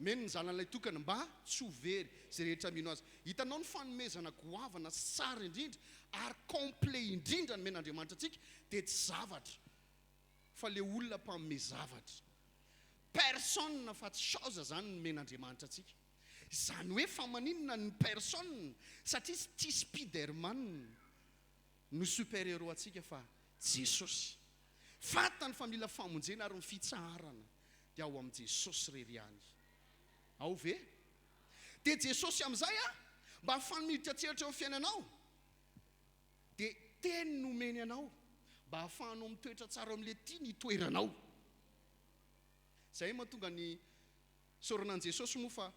meny ny zanan'ilay tokana mba tsy ho very zay rehetra mino azy hitanao ny fanomezana goavana sara indrindra ary complet indrindra ny men'Andriamanitra antsika dia tsy zavatra fa le olona mpanome zavatra personne fa tsy chose zany ny men'Andriamanitra antsika Izany hoe fa maninona ny personne satria tsy Spiderman no super-héros atsika fa Jesosy. Fatany fa mila famonjena ary ny fitsaharana dia ao amin'ny Jesosy rery ihany. Ao ve? Dia Jesosy amin'izay mba ahafahany miditratseratra eo amin'ny fiainanao dia teny nomeny anao mba ahafahanao mitoetra tsara amin'ilay tiany itoeranao. Zay mahatonga ny soranan'i Jesosy moa fa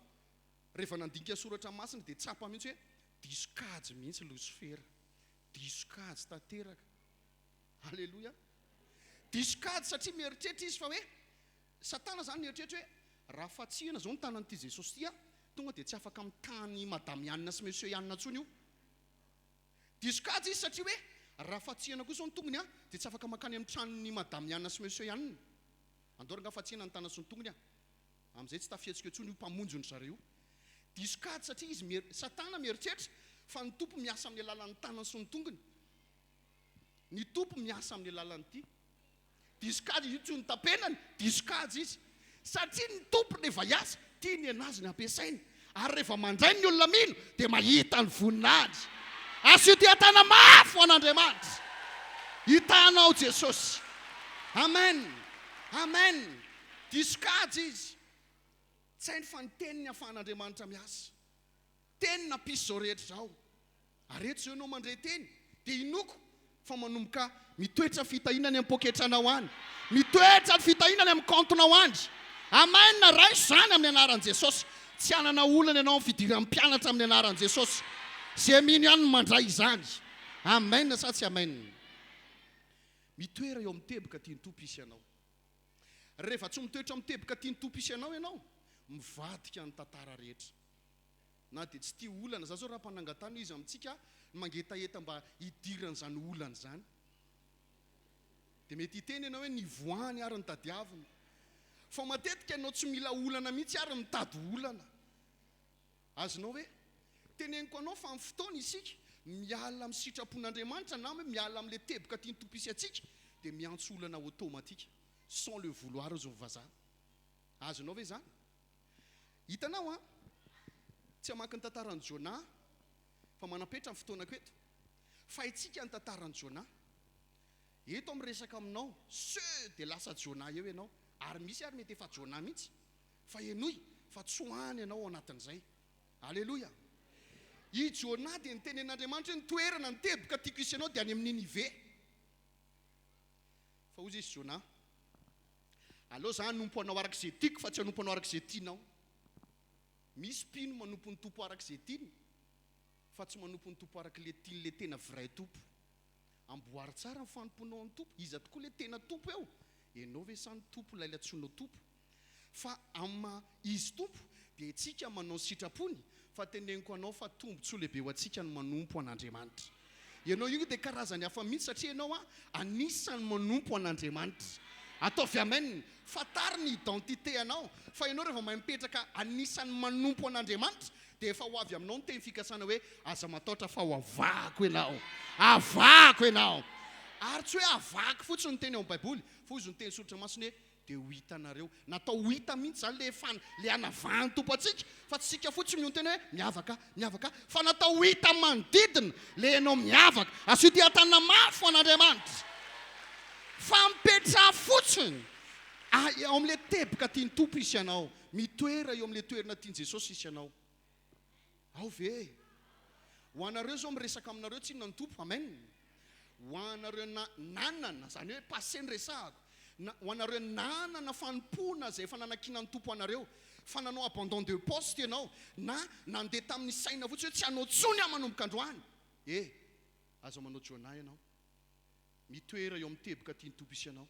rehefa nandinika soratra masina dia tsapa mihitsy hoe diso-kajy mihitsy Losifera, diso-kajy tanteraka. Halleloja. Diso-kajy satria mieritreritra izy fa hoe Satana zany mieritreritra hoe raha fatsihana zao ny tanan'ity Jesosy ity tonga dia tsy afaka mitany madame Yanina sy monsieur Yanina ntsony io. Diso-kajy izy satria hoe raha fatsihana koa zao ny tongony dia tsy afaka makany amin'ny tranon'ny madame Yanina sy monsieur Yanina. Andoranga fatsihana ny tanana sy ny tongony amin'izay tsy tafietsika ntsony io mpamonjony zareo. Diso-kajy satria izy Satana mieritreritra fa ny tompo miasa amin'ny alalan'ny tanana sy ny tongony. Ny tompo miasa amin'ny alalan'ity. Diso-kajy io tsy ny tapenany, diso-kajy izy. Satria ny tompo rehefa hiasa, tiany anazy ny ampiasainy. Ary rehefa mandray ny olona mino, dia mahita ny voninahitra. Asio dia tana mafy an'Andriamanitra. Hitanao Jesosy. Amen. Amen. Diso-kajy izy. Tsy hainy fa ny teniny ahafahan'Andriamanitra miasa. Teny nampisy zao rehetra zao. Areto zao ianao mandray teny, dia inoko fa manomboka mitoetra fitahinany amin'ny poketranao any. Mitoetra fitahinany amin'ny kantonao any. Amen. Ray zany amin'ny anaran'i Jesosy. Tsy hanana olana ianao amin'ny fidiran'ny mpianatra amin'ny anaran'i Jesosy. Zay mino ihany mandray izany. Amen sa tsy amen. Mitoera eo amin'ny teboka tiany tompo isy ianao. Rehefa tsy mitoetra amin'ny teboka tiany tompo isy ianao, mivadika ny tantara rehetra. Na dia tsy tia olana, za zao raha mpanangatana izy amintsika mangetaheta mba hidirana zany olana zany. Dia mety hiteny ianao hoe nivoany ary ny tadiavina. Fa matetika ianao tsy mila olana mihitsy ary mitady olana. Azonao hoe teneniko anao fa amin'ny fotoana isika miala amin'ny sitrapon'Andriamanitra na hoe miala amin'ilay teboka tiany tompo isy atsika dia miantso olana automatique sans le vouloir zao vazaha. Azonao ve zany? Hitanao tsy hamaky ny tantaran'i Jona fa manapetra amin'ny fotoanako eto. Fa itsika ny tantaran'i Jona. Eto miresaka aminao, dia lasa Jona eo ianao. Ary misy ary mety efa Jona mihitsy. Fa enoy, fa tsoany ianao ao anatin'izay. Alleluia. I Jona dia ny tenen'Andriamanitra ny toerana ny teboka tiako isy ianao dia any amin'ny Ninive. Fa hozy izy Jona. Aleo za hanompo anao araka izay tiako fa tsy hanompo anao araka izay tianao. Misy mpino manompo ny tompo araka izay tiany fa tsy manompo ny tompo araka ilay tian'ilay tena vrai tompo. Amboary tsara ny fanomponao ny tompo. Iza tokoa ilay tena tompo eo. Ianao ve sa ny tompo ilay latsoinao tompo? Fa amma izy tompo dia itsika manao sitrapony fa teneniko anao fa tombontsoa lehibe ho antsika ny manompo an'Andriamanitra. Ianao io dia karazany hafa mihitsy satria ianao anisany manompo an'Andriamanitra. Ataovy amen. Fatary ny identité anao fa ianao rehefa mipetraka anisany manompo an'Andriamanitra dia efa ho avy aminao ny teny fikasana hoe aza mataotra fa ho avako ianao. Avako ianao. Ary tsy hoe avako fotsiny ny teny ao amin'ny Baiboly, fa izy ny teny soratra masina hoe dia ho hitanareo. Natao ho hita mihitsy zany le anavahany tompo atsika fa tsy sika fotsiny ny teny hoe miavaka fa natao ho hita manodidina le ianao miavaka. Asio dia tanana mafy an'Andriamanitra. Fa mipetra fotsiny ao amin'ilay teboka tiany tompo isy ianao. Mitoera eo amin'ilay toerana tiany Jesosy isy ianao. Ao ve? Ho anareo zao miresaka aminareo tsy inona ny tompo. Amen. Ho anareo nanana zany hoe passé ny resahako. Ho anareo nanana fanompona izay efa nanakina ny tompo anareo. Fa nanao abandon de poste ianao na nandeha tamin'ny saina fotsiny hoe tsy hanao tsony manomboka androany. Azo manao Jona ianao. Mitoera eo amin'ny teboka tiany tompo isy ianao.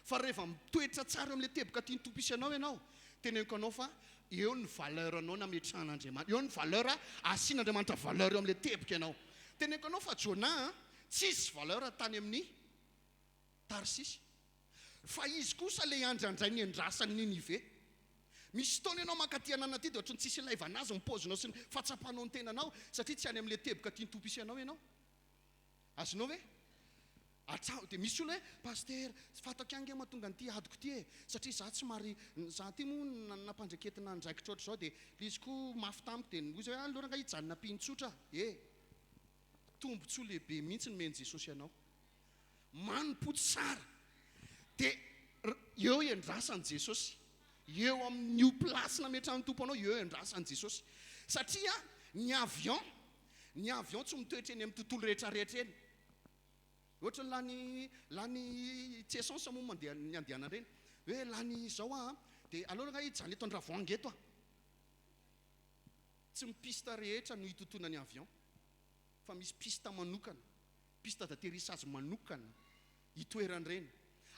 Fa rehefa mitoetra tsara eo amin'ilay teboka tiany tompo isy ianao ianao, teneniko anao fa eo ny valeur anao nametrahan'Andriamanitra. Eo ny valeur asian'Andriamanitra valeur eo amin'ilay teboka ianao. Teneniko anao fa Jona tsisy valeur tany amin'ny Tarsisy. Fa izy kosa le andrandray ny andrasany Ninive. Misy fotoana ianao mankaty anana ty dia ohatrany tsisy ilaivana azy ny paozinao sy ny fatsapanao ny tenanao satria tsy any amin'ilay teboka tiany tompo isy ianao ianao. Azonao ve? dia misy olona hoe paster fatako ange mahatonga an'ity adiko ty e satria za tsy mary za ty moa nampandraketina ndraikitra oatra zao dia lizy koa mafy tamiko dia ozy hoe alora nga hijanona mpinotsotra tombontsoa lehibe mihitsy ny meny Jesosy ianao manompotsy tsara dia eo endrasany Jesosy eo amin'io plasy nametrahany tompo anao eo endrasany Jesosy satria ny avion tsy mitoetra eny amin'ny tontolo rehetrarehetra eny ohatra lany tsy essence moa mandeha ny andehanana reny hoe lany zao dia alora nga hijanona eto andravoangy eto tsy mipista rehetra no hitontona ny avion fa misy pista manokana pista d'atterrissage manokana hitoeran'ireny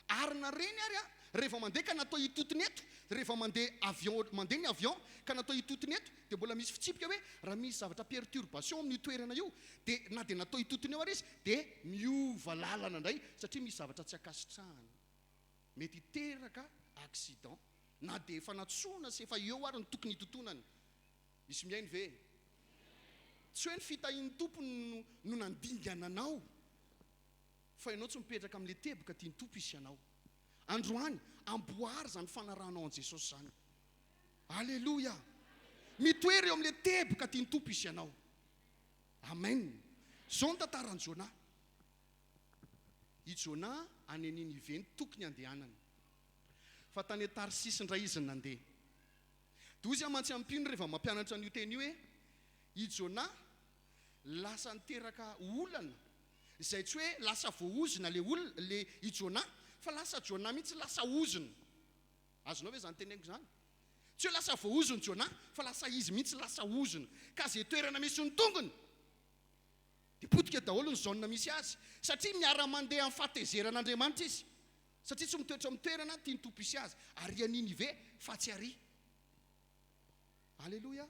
arina reny ary rehefa mandeha ka natao hitotony eto rehefa mandeha ny avion ka natao hitotony eto dia mbola misy fitsipika hoe raha misy zavatra perturbation amin'ny toerana io dia na dia natao hitotony eo ary izy dia miova lalana indray satria misy zavatra tsy akasitrahana mety hiteraka accident na dia efa natsoina sy efa eo ary ny tokony hitotonany misy miainy ve tsy hoe ny fitahian'ny tompony no nandingana anao fa ianao tsy mipetraka amin'ilay teboka tiany tompo isy ianao androany amboary zany fanaranao an Jesosy zany alleloia mitoery eo amin'ilay teboka tiany tompo isy ianao amen zao ny tantaran'i Jona i Jona any Ninive tokony andehanany fa tany Tarsisy indray izy nandeha dia ozy amantsy ampino rehefa mampianatra an'io teny io hoe i Jona lasa niteraka olana izay tsy hoe lasa voaozina le i Jona fa lasa Jona mihitsy lasa ozona azonao hoe zany teneniko zany tsy hoe lasa voaozony Jona fa lasa izy mihitsy lasa ozona ka zay toerana misy ny tongony dia potika daholo ny zaonina misy azy satria miara-mandeha amin'ny fahatezerin'Andriamanitra izy satria tsy mitoetra amin'ny toerana tiany tompo isy azy ary a Ninive fatsy ary alleloia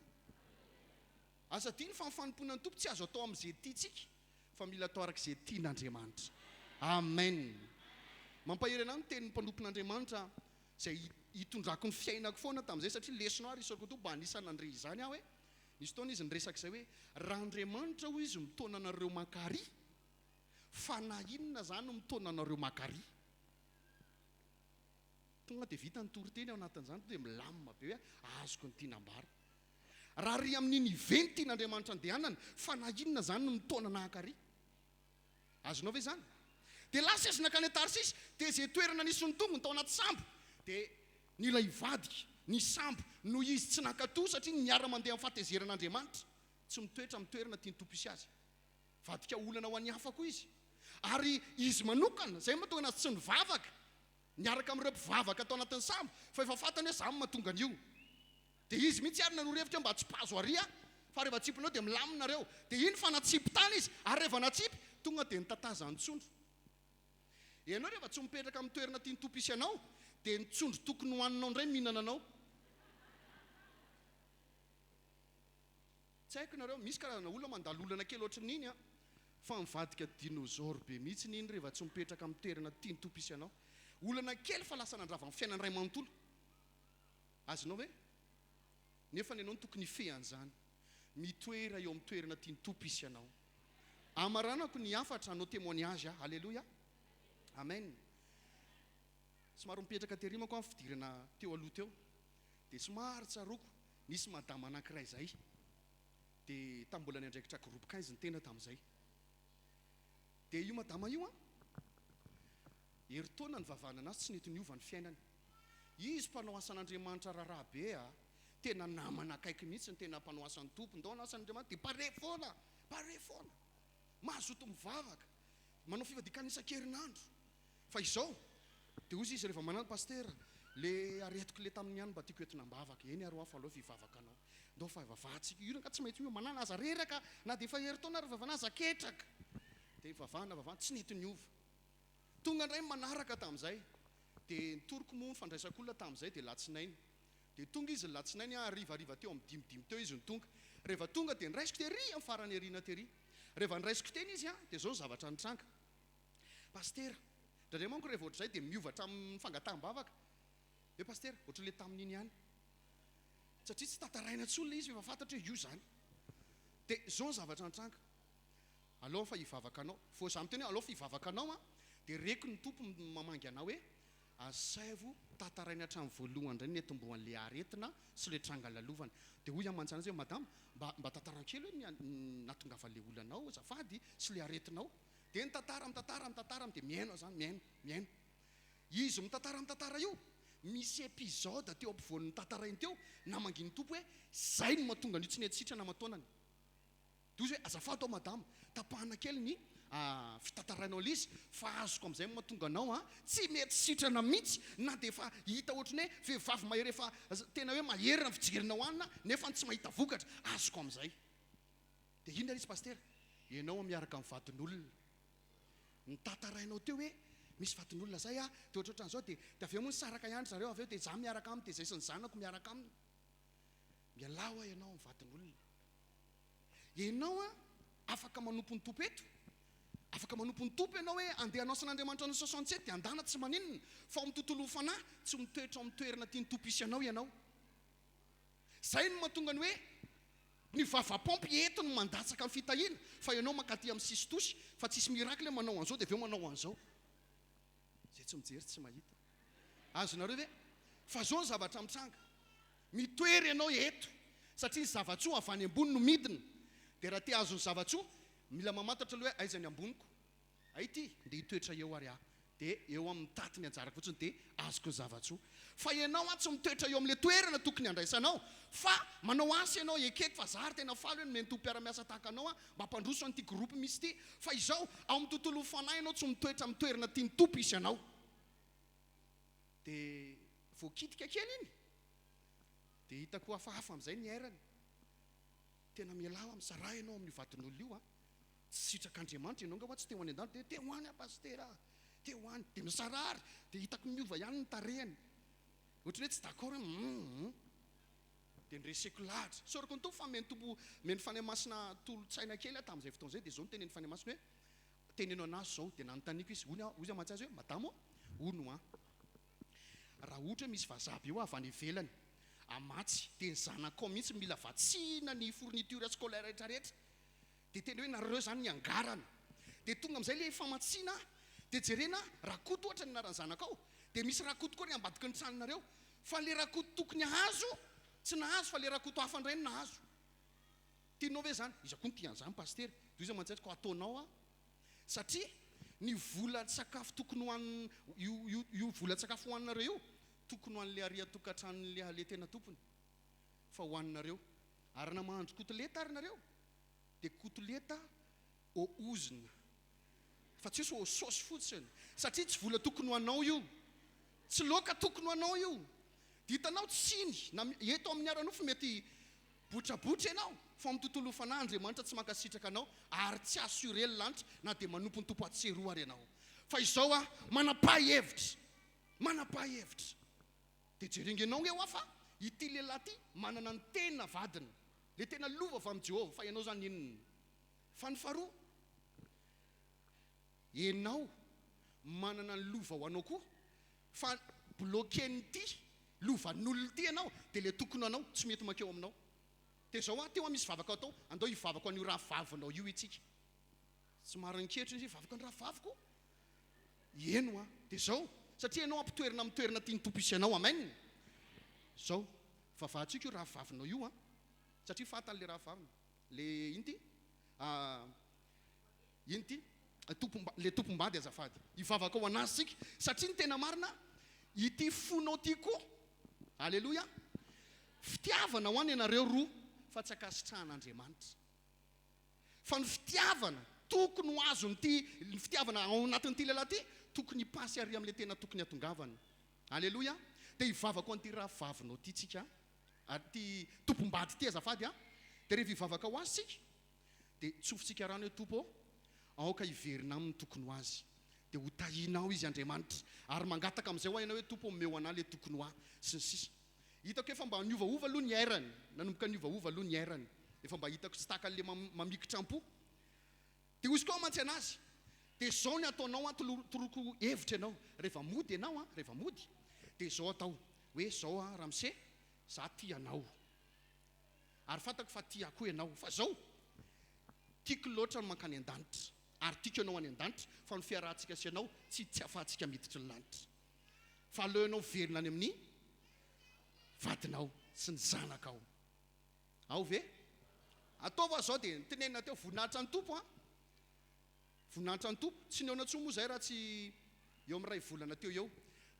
asa diny fa mifanomponan'ny tompo tsy azo atao amin'izay tiantsika fa mila atao arak'izay tian'Andriamanitra amen mampahery anahy ny tenin'ny mpanompon'Andriamanitra izay hitondrako ny fiainako foana tamin'izay satria lesonao ary isako to mba anisana andre izany aho hoe nisy taona izy nyresaka izay hoe raha Andriamanitra hoy izy mitona anareo makary fa na inona zany no mitona anareo makary tonga dia vita ny toriteny ao anatin'izany dia milamina be hoe azoko ny tianambara raha ry amin'ny Ninive ny tian'Andriamanitra andehanana fa na inona zany no mitona nahakary azonao ve zany dia lasa izy nakany Tarsisy dia zay toerana nisy ny tongony tao anaty sambo dia nilay ivadika ny sambo no izy tsy nankatoa satria miara-mandeha amin'ny fahatezerin'Andriamanitra tsy mitoetra amin'ny toerana tiany tompo isy azy vadika olana ho an'ny hafa koa izy ary izy manokana zay mahatonga azy tsy nivavaka niaraka amin'ireo mpivavaka atao anatin'ny sambo fa efa fantany hoe zany mahatonga an'io dia izy mihitsy ary nanorevitra mba tsy pazo aria fa rehefa tsipinao dia milaminareo dia iny fa natsipy tany izy ary rehefa natsipy tonga dia nitatazany tsondro ianao rehefa tsy mipetraka amin'ny toerana tiany tompo isy ianao dia ny tsondro tokony hohaninao indray mihinana anao tsy haiko nareo misy karazana olona mandalo olana kely ohatry n'iny fa mivadika dinosaure be mihitsy n'iny rehefa tsy mipetraka amin'ny toerana tiany tompo isy ianao olana kely fa lasa nandrava amin'ny fiainany ray manontolo azonao hoe nefa ny ianao ny tokony fean'izany mitoera eo amin'ny toerana tiany tompo isy ianao amaranako ny afatra anao témoignage alleloia amen somary mipetraka terimako amin'ny fidirana teo aloha teo dia somary tsaroko nisy madama anankiray zay dia tambola ny andraikitra groupe 15 ny tena tamin'izay dia io madama io heritaona ny vavahana azy tsy nety niova ny fiainany izy mpanao asan'Andriamanitra raharaha be tena namana akaiky mihitsy ny tena mpanao asan'ny tompo ndao na asan'Andriamanitra dia pare foana mahazoto mivavaka manao fivadikana isan-kerinandro fa izao dia ozy izy rehefa manano paster le aretiko le tamin'ny any mba tiako eto nambavaka eny ary afa aloha fivavaka anao ndao fa vavahantsika io ka tsy maintsy io manana aza reraka na dia efa heritaona ary vavana aza ketraka dia vavahana tsy nety niova tonga indray manaraka tamin'izay dia nitoroko moa ny fandraisak'olona tamin'izay dia latsinainy dia tonga izy ny latsinainy arivariva teo amin'ny dimidimy teo izy ny tonga rehefa tonga dia niraisiko tery amin'ny farany ariana tery rehefa niraisiko teny izy dia zao zavatra nitranga paster ndraindray manko rehefa ohatr'izay dia miovatra amin'ny fangataham-bavaka hoe paster ohatr'le tamin'iny ihany satria tsy tantaraina tsolona izy efa fantatra hoe io zany dia zao zavatra nitranga aloha fa hivavaka anao fo samy teny hoe aloha fa hivavaka anao dia reko ny tompo mamangy anao hoe asaivo tantarainy hatramin'ny voalohany indray ny etomboan'le aretina sy le tranga lalovana. Dia hoy amantsana azy hoe madama mba tantara kely hoe nahatongava le olanao zafady sy le aretinao. Dia mitantara dia miaino zany miaino. Izy mitantara io misy épisode teo ampovoan'ny tantarainy teo namanginy tompo hoe zay no mahatonga an'io tsy netsitra namataonany. Dia izy hoe azafady ao madama tapahana kely ny fitantarainao lizy fa azoko amin'izay mahatonga anao tsy mety sitrana mihitsy na dia efa hita ohatrany hoe vehivavy mahery efa tena hoe mahery na fijerinao anina nefa tsy mahita vokatra azoko amin'izay. Dia inona izy paster? Ianao miaraka amin'ny vadin'olona ny tantarainao teo hoe misy vadin'olona zay dia ohatrohatran'izao dia avy eo moa ny saraka ihany zareo avy eo dia za miaraka aminy dia zay sy ny zanako miaraka aminy. Mialao ianao amin'ny vadin'olona. Ianao afaka manompo ny tompo eto, afaka manompo ny tompo ianao hoe andeha anao san'Andriamanitra ny 67 dia andana tsy maninona fa amin'ny tontolo fanahy tsy mitoetra amin'ny toerana tiany tompo isy anao ianao. Zay no mahatonga ny hoe ny vavapampy eto no mandatsaka amin'ny fitahiana fa ianao makaty amin'ny sistosy fa tsisy miracle manao an'izao dia avy eo manao an'izao. Zay tsy mijery tsy mahita. Azonareo ve? Fa zao ny zavatra mitsanga. Mitoery ianao eto satria ny zavatsoa avy any ambony no midina. Dia raha te azo ny zavatsoa mila mamantatra aloha hoe aiza ny amboniko. Aity dia hitoetra eo ary dia eo amin'ny tatiny anjarako fotsiny dia azoko ny zavatsoa. Fa ianao tsy mitoetra eo amin'ilay toerana tokony handraisanao fa manao asa ianao ekeko fa zary tena faly hoe nomeny tompo-piara-miasa tahaka anao mba hampandroso an'ity groupe misy ity fa izao ao amin'ny tontolo fanahy ianao tsy mitoetra amin'ny toerana tiany tompo isy anao. Dia voakitika kely iny dia hitako hafahafa amin'izay ny airany. Tena mialao amin'sara ianao amin'ny vadin'olona io tsy sitrak'Andriamanitra ianao nga tsy te ho any an-dany dia te ho any pastera te ho any dia misarary dia hitako miova ihany ny tarehany ohatry hoe tsy d'accord dia nyreseko lahatra sorako ny tompo fa meny tompo meny fanahy masina tolo-tsaina kely tamin'izay fotoana izay dia zao no teneny fanahy masina hoe teneno anazy zao dia nanontaniako izy ozy aman-tsazy hoe madamo ono raha ohatra hoe misy vazavy eo avy any ivelany amatsy dia ny zanakao mihitsy mila vatsina ny fourniture scolaire rehetrarehetra dia tena hoe nareo zany ny angarana dia tonga amin'izay le famatsiana dia jerena rakoto ohatra ny narany zanakao dia misy rakoto koa ny ambadiky ny tranonareo fa le rakoto tokony hazo tsy nahazo fa le rakoto hafa indray no nahazo. Tianao ve zany? Izy koa ny tian'izany paster. Dia izy aman-tsaitra ko ataonao satria ny volan-tsakafo tokony hoan'ny io volan-tsakafo hoaninareo io tokony hoan'le aria tokantranon'le ale tena tompony fa hoaninareo ary na mahandro kotleta ary nareo dia kotleta au ozina fa tsy hoe au sauce fotsiny satria tsy vola tokony hoanao io tsy loka tokony hoanao io dia hitanao tsiny na eto amin'ny aranofo mety botrabotra ianao fa amin'ny tontolo fanahy Andriamanitra tsy mankasitraka anao ary tsy assuré ny lanitra na dia manompo ny tompo atseroa ary ianao fa izao manapahevitra dia jerengenao eo fa ity lehilahy ty manana ny tena vadina le tena lova avy amin'ny Jehovah fa ianao zany inona fa ny faharoa ianao manana ny lova ho anao koa fa bloquen'ity lovan'olona ity ianao dia le tokony anao tsy mety makeo aminao. Dia zao teo misy vavaka atao andao hivavaka an'io raha vavinao io itsika tsy mariny ketra izy vavaka ny raha vaviko eno dia zao satria ianao ampitoerina amin'ny toerana tiany tompo isy anao amen. Zao vavahantsika io raha vavinao io satria fatan'le raha vavina le inty le tompom-bady azafady hivavaka ao anazy sika satria ny tena marina ity fonao ty koa alleloia fitiavana ho any ianareo roa fa tsy akasitrahan'Andriamanitra fa ny fitiavana tokony ho azo ny fitiavana ao anatin'ity lehilahy ty tokony pasy ary amin'le tena tokony atongavana alleloia dia hivavaka an'ity raha vavinao ty tsika ty tompom-bady ty azafady dia rehefa hivavaka ho azy sika dia tsofintsika rano hoe tompo aoka hiverina amin'ny tokony ho azy dia ho tahinao izy Andriamanitra ary mangataka amin'izay ho ianao hoe tompo omeo anah le tokony ho sy ny sisa. Hitako efa mba niovaova aloha ny airany nanomboka niovaova aloha ny airany efa mba hitako tsy tahaka le mamikitram-po dia ozy koa mantsy anazy dia zao ny ataonao toroko hevitra ianao rehefa mody ianao rehefa mody dia zao atao hoe zao ramose za ty anao ary fantako fa ty akoa ianao fa zao tiako loatra ny mankany an-danitra ary tiako ianao any an-danitra fa ny fiarahantsika sy ianao tsy afahantsika miditra ny lanitra fa aleonao verina any amin'ny vadinao sy ny zanakao ao ve ataova zao dia tenenina teo voninahitra ny tompo voninahitra ny tompo tsy neona tsoa moa zay raha tsy eo amin'ny ray volana teo eo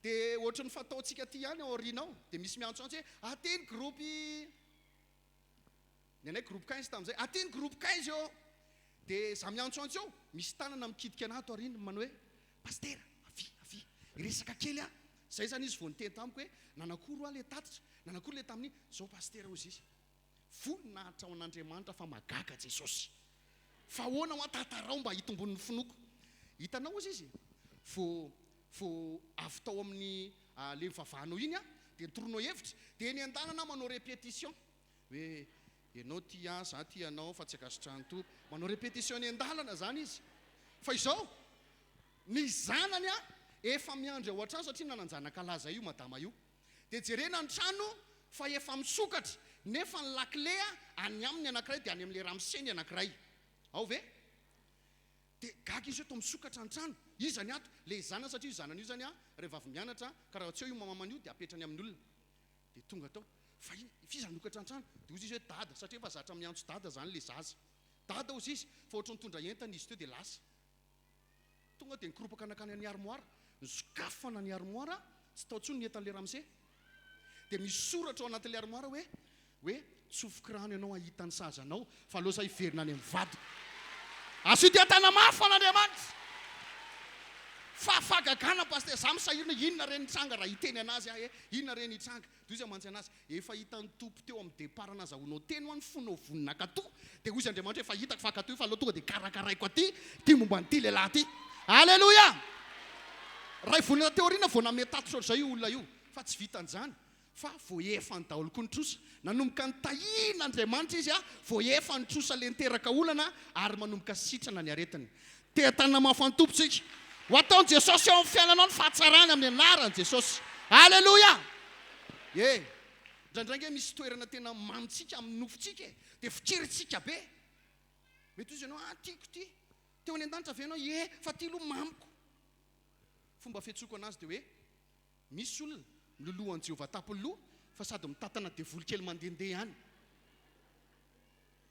dia ohatra ny fataontsika ty ihany ao aorianao dia misy miantsoantso hoe ateny groupe ny anay groupe 15 tamin'izay ateny groupe 15 eo dia za miantsoantso eo misy tanana mikidika anato ariny manao hoe pastera avy iresaka kely zay zany izy vao niteny tamiko hoe nanakoro le tatitra nanakoro le tamin'ny zao pastera ozy izy voninahitra ao an'Andriamanitra fa magaga Jesosy fa hoana ho atantarao mba hitombon'ny finoko hitanao ozy izy vao avy tao amin'ny le mivavahanao iny dia nitoronao hevitra dia ny an-danana manao répétition hoe ianao ty za ty ianao fa tsy akasitrahany tompo manao répétition ny an-dalana zany izy fa izao ny zanany efa miandry ao an-trano satria nananjanakalaza io madama io dia jerena ny trano fa efa misokatra nefa ny lakle any aminy anankiray dia any amin'le ramseny anankiray ao ve dia gaga izy eo to misokatra ny trano izany ato le zanany satria io zanany io zany rehefa avy mianatra ka raha tsy eo io mamamany io dia apetrany amin'ny olona dia tonga tao fa fizanokatra ny trano dia ozy izy hoe dada satria efa zatra miantso dada zany le zaza dada ozy izy fa ohatra nitondra entana izy teo dia lasa tonga dia nikropaka anakany any armoara nysokafana ny armoara tsy tao tsony ny entan'le ramse dia misy soratra ao anatin'le armoara hoe tsofoky rano ianao ahitany sazanao fa losa hiverina any amin'ny vadiko aso dia tana mafy an'Andriamanitra fa fagagana paster za misahirina inona reny tranga raha hiteny anazy hoe inona reny tranga dia izy amantsy anazy efa hitan'ny tompo teo amin'ny départ anazy ahonao teny ho any fonao vonina kato dia ozy Andriamanitra efa hitako fa kato io fa aloha tonga dia karakaraiko aty ty momba nyty lehilahy ty alleloia ray vonina teoriana vao nametatotra zay io olona io fa tsy vitan'izany fa vao efa ny daholo koa nitrosa nanomboka ny tahina Andriamanitra izy vao efa nitrosa le niteraka olana ary manomboka sitrana ny aretiny tetana mafany tompontsika ho ataony Jesosy eo amin'ny fiainanao ny fahatsarany amin'ny anarany Jesosy alleloia ndraindraingy misy toerana tena mamitsika amin'ny nofontsika dia fikeritsika be mety ozy ianao tiako ty teo any an-danitra ve ianao fa ty aloha mamiko fomba fiantsoko anazy dia hoe misy olona milolohan'i Jehovah tapoloha fa sady mitatana devoly kely mandehandeha ihany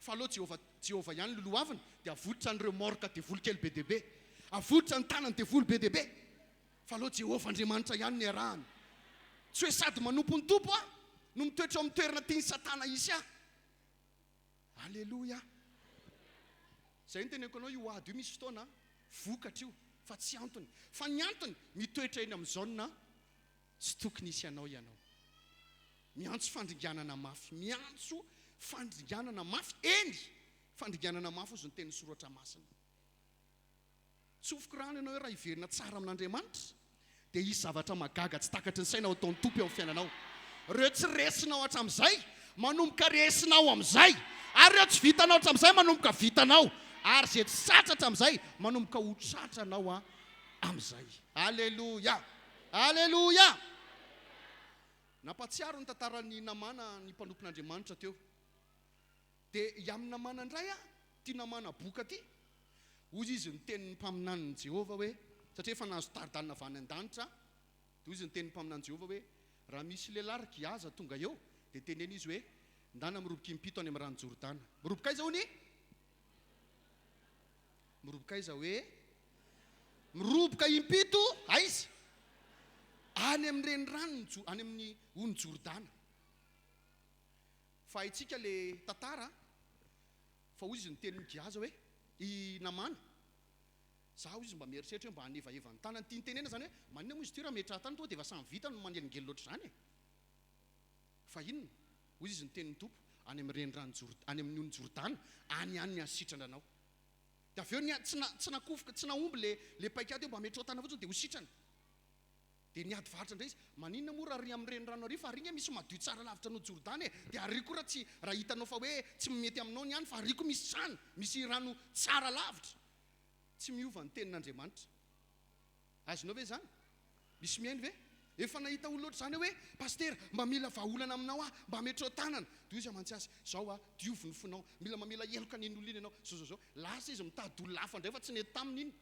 fa aloha Jehovah ihany loloha aviny dia avototra an'ireo morka devoly kely be deaibe avototra ny tanany devoly be deaibe fa aloha Jehovah Andriamanitra ihany ny arahany tsy hoe sady manompo ny tompo no mitoetra ao amin'ny toerana tiany satana isy alleloia zay ny teneko anao io ady io misy fotoana vokatra io fa tsy antony fa ny antony mitoetra eny amin'ny zaonina tsy tokony isy ianao miantso fandringanana mafy miantso fandringanana mafy fandringanana mafy ozy ny teny soratra masina tsofoko rano ianao hoe raha hiverina tsara amin'Andriamanitra dia isy zavatra magaga tsy takatry ny sainao ataon'ny tompo eo amin'ny fiainanao reo tsy resinao hatramin'izay manomboka resinao amin'izay ary reo tsy vitanao hatramin'izay manomboka vitanao ary zay tsy satratra amin'izay manomboka ho tratranao amin'izay alleloia nampatsiaro ny tantaran'ny namana ny mpanompon'Andriamanitra teo dia iamin'ny namana indray ty namana boka ty ozy izy ny tenin'ny mpaminan'ny Jehovah hoe satria efa nahazo taridalina avy any an-danitra dia izy ny tenin'ny mpaminan'i Jehovah hoe raha misy lehilahy giaza tonga eo dia teneny izy hoe ndana miroboka impito any amin'ny rano Jordana miroboka aiza hony miroboka aiza hoe miroboka impito aiza any amin'ny renirano any amin'ny ony Jordana fa itsika le tantara fa ozy izy ny tenin'ny giaza hoe i namana zaho izy mba mieritreritra hoe mba hanevaeva ny tanany tia nytenena zany hoe manina moa izy ty raha metra tany tonga dia efa samy vita no manelingely loatra zany fa inona ozy izy ny tenin'ny tompo any amin'ny renirano any amin'ny ony Jordana any ny asitrana anao dia avy eo tsy nakofoka tsy naomby le paikady eo mba metra tana fotsiny dia ho sitrana dia niady varitra indray izy maninona moa raha ry amin'ny renirano ary fa ringa misy madio tsara lavitra no Jordana dia ary koa raha hitanao fa hoe tsy mety aminao ny ihany fa ary koa misy trano misy rano tsara lavitra tsy miova ny tenin'Andriamanitra azonao ve zany misy mihainy ve efa nahita olo loatra zany hoe paster mba mila vaolana aminao mba metrao tanana dia izy amantsy azy zao dioviny fonao mila mamela eloka nin'olo iny ianao zao lasa izy mitady olo lafa ndray fa tsy nety taminy iny